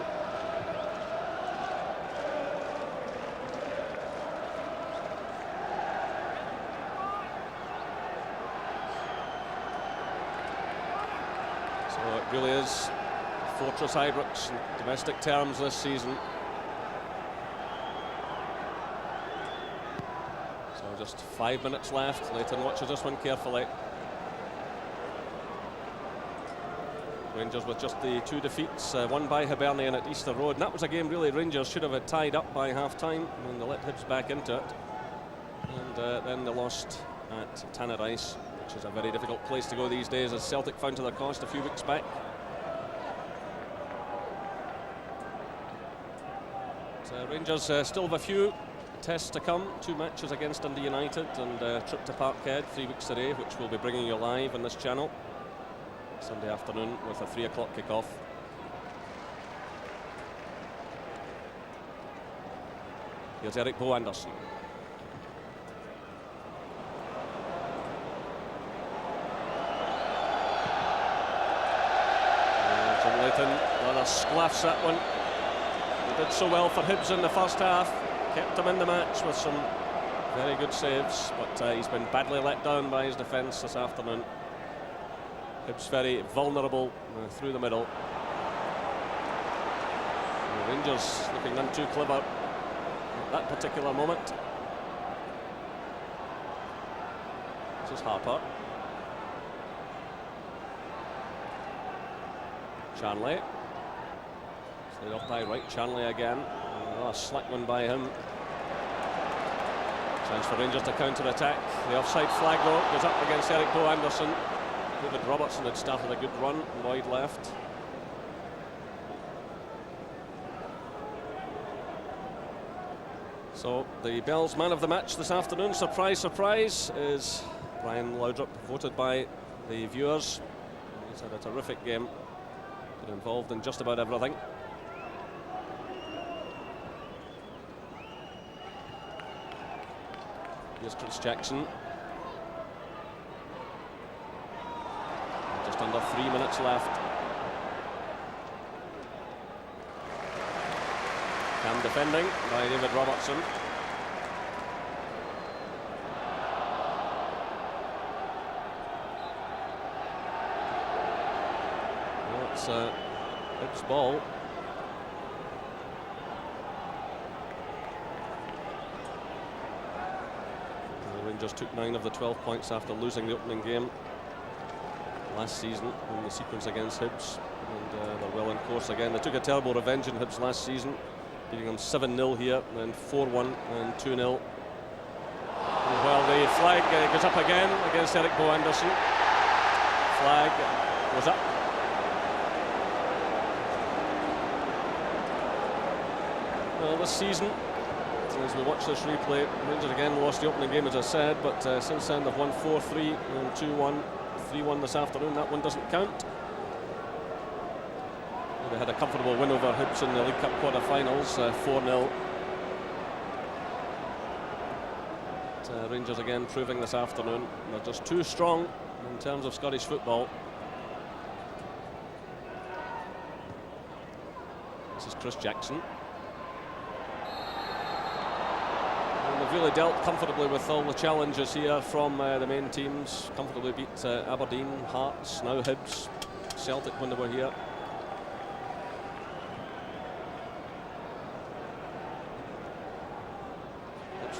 So it really is Fortress Ibrox in domestic terms this season. So just 5 minutes left. Leighton watches this one carefully. Rangers with just the 2 defeats, one by Hibernian at Easter Road. And that was a game really Rangers should have had tied up by half-time, and they let Hibs back into it. And then they lost at Tannadice, which is a very difficult place to go these days, as Celtic found to their cost a few weeks back. Rangers still have a few tests to come, 2 matches against Dundee United and a trip to Parkhead 3 weeks today, which we'll be bringing you live on this channel Sunday afternoon with a 3 o'clock kick-off. Here's Eric Bo Anderson. Jim Leighton, rather splaffs that one. He did so well for Hibs in the first half, kept him in the match with some very good saves, but he's been badly let down by his defence this afternoon. Hibs very vulnerable through the middle. The Rangers looking none too clever at that particular moment. This is Harper. Charnley. Slid off by Wright. Charnley again. A slack one by him. Chance for Rangers to counter-attack. The offside flag though goes up against Eric Bo Anderson. David Robertson had started a good run. Lloyd left. So the Bells man of the match this afternoon, surprise, surprise, is Brian Laudrup, voted by the viewers. He's had a terrific game. Been involved in just about everything. Here's Chris Jackson. Just under 3 minutes left. Cam defending by David Robertson. Well, it's Hibs ball. The Rangers took 9 of the 12 points after losing the opening game last season in the sequence against Hibs, and they're well in course again. They took a terrible revenge in Hibs last season, beating them 7-0 here, and then 4-1 and 2-0. Well, the flag goes up again against Eric Bo Anderson. Flag was up. Well, this season, as we watch this replay, Rangers again lost the opening game, as I said, but since then they've won 4-3 and 2-1, 3-1 this afternoon. That one doesn't count. They had a comfortable win over Hibs in the League Cup quarter-finals, 4-0. Rangers again proving this afternoon they're just too strong in terms of Scottish football. This is Chris Jackson. And they've really dealt comfortably with all the challenges here from the main teams. Comfortably beat Aberdeen, Hearts, now Hibs, Celtic when they were here.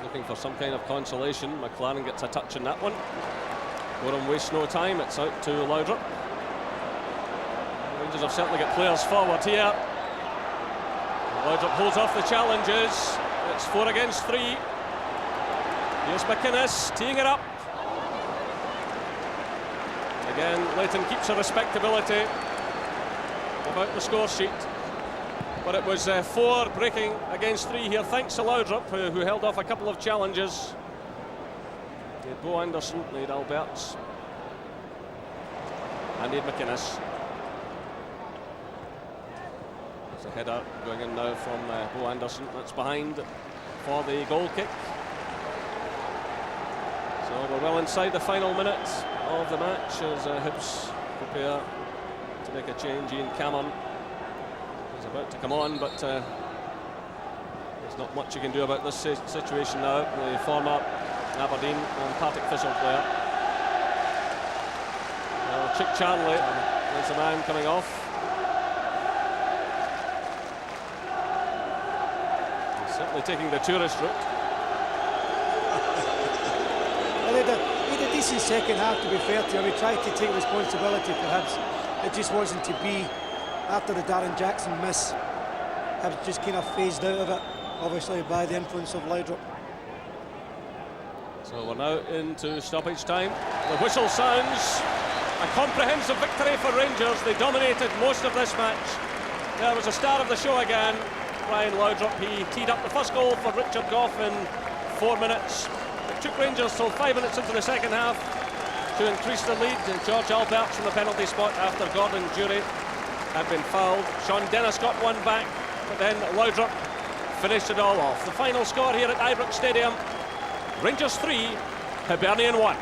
Looking for some kind of consolation. McLaren gets a touch in that one. Gorham wastes no time. It's out to Laudrup. Rangers have certainly got players forward here. Laudrup holds off the challenges. It's 4 against 3. Here's McInnes teeing it up. Again, Leighton keeps a respectability about the score sheet. But it was 4 breaking against 3 here, thanks to Laudrup, who held off a couple of challenges. Need Bo Anderson, need Alberts, and need McInnes. There's a header going in now from Bo Anderson. That's behind for the goal kick. So we're well inside the final minute of the match as Hibs prepare to make a change. Ian Cameron is about to come on, but there's not much you can do about this situation now. The former Aberdeen and Partick Thistle player. Chick Charnley is the man coming off. He's certainly taking the tourist route. Well, he had a decent second half, to be fair to him. He tried to take responsibility for Hibs. It just wasn't to be. After the Darren Jackson miss, Hibs just kind of phased out of it, obviously by the influence of Laudrup. So we're now into stoppage time. The whistle sounds. A comprehensive victory for Rangers. They dominated most of this match. There was a star of the show again. Brian Laudrup. He teed up the first goal for Richard Gough in 4 minutes. It took Rangers till 5 minutes into the second half to increase the lead, and George Albert's from the penalty spot after Gordon Jury had been fouled. Sean Dennis got one back, but then Laudrup finished it all off. The final score here at Ibrox Stadium, Rangers 3, Hibernian 1.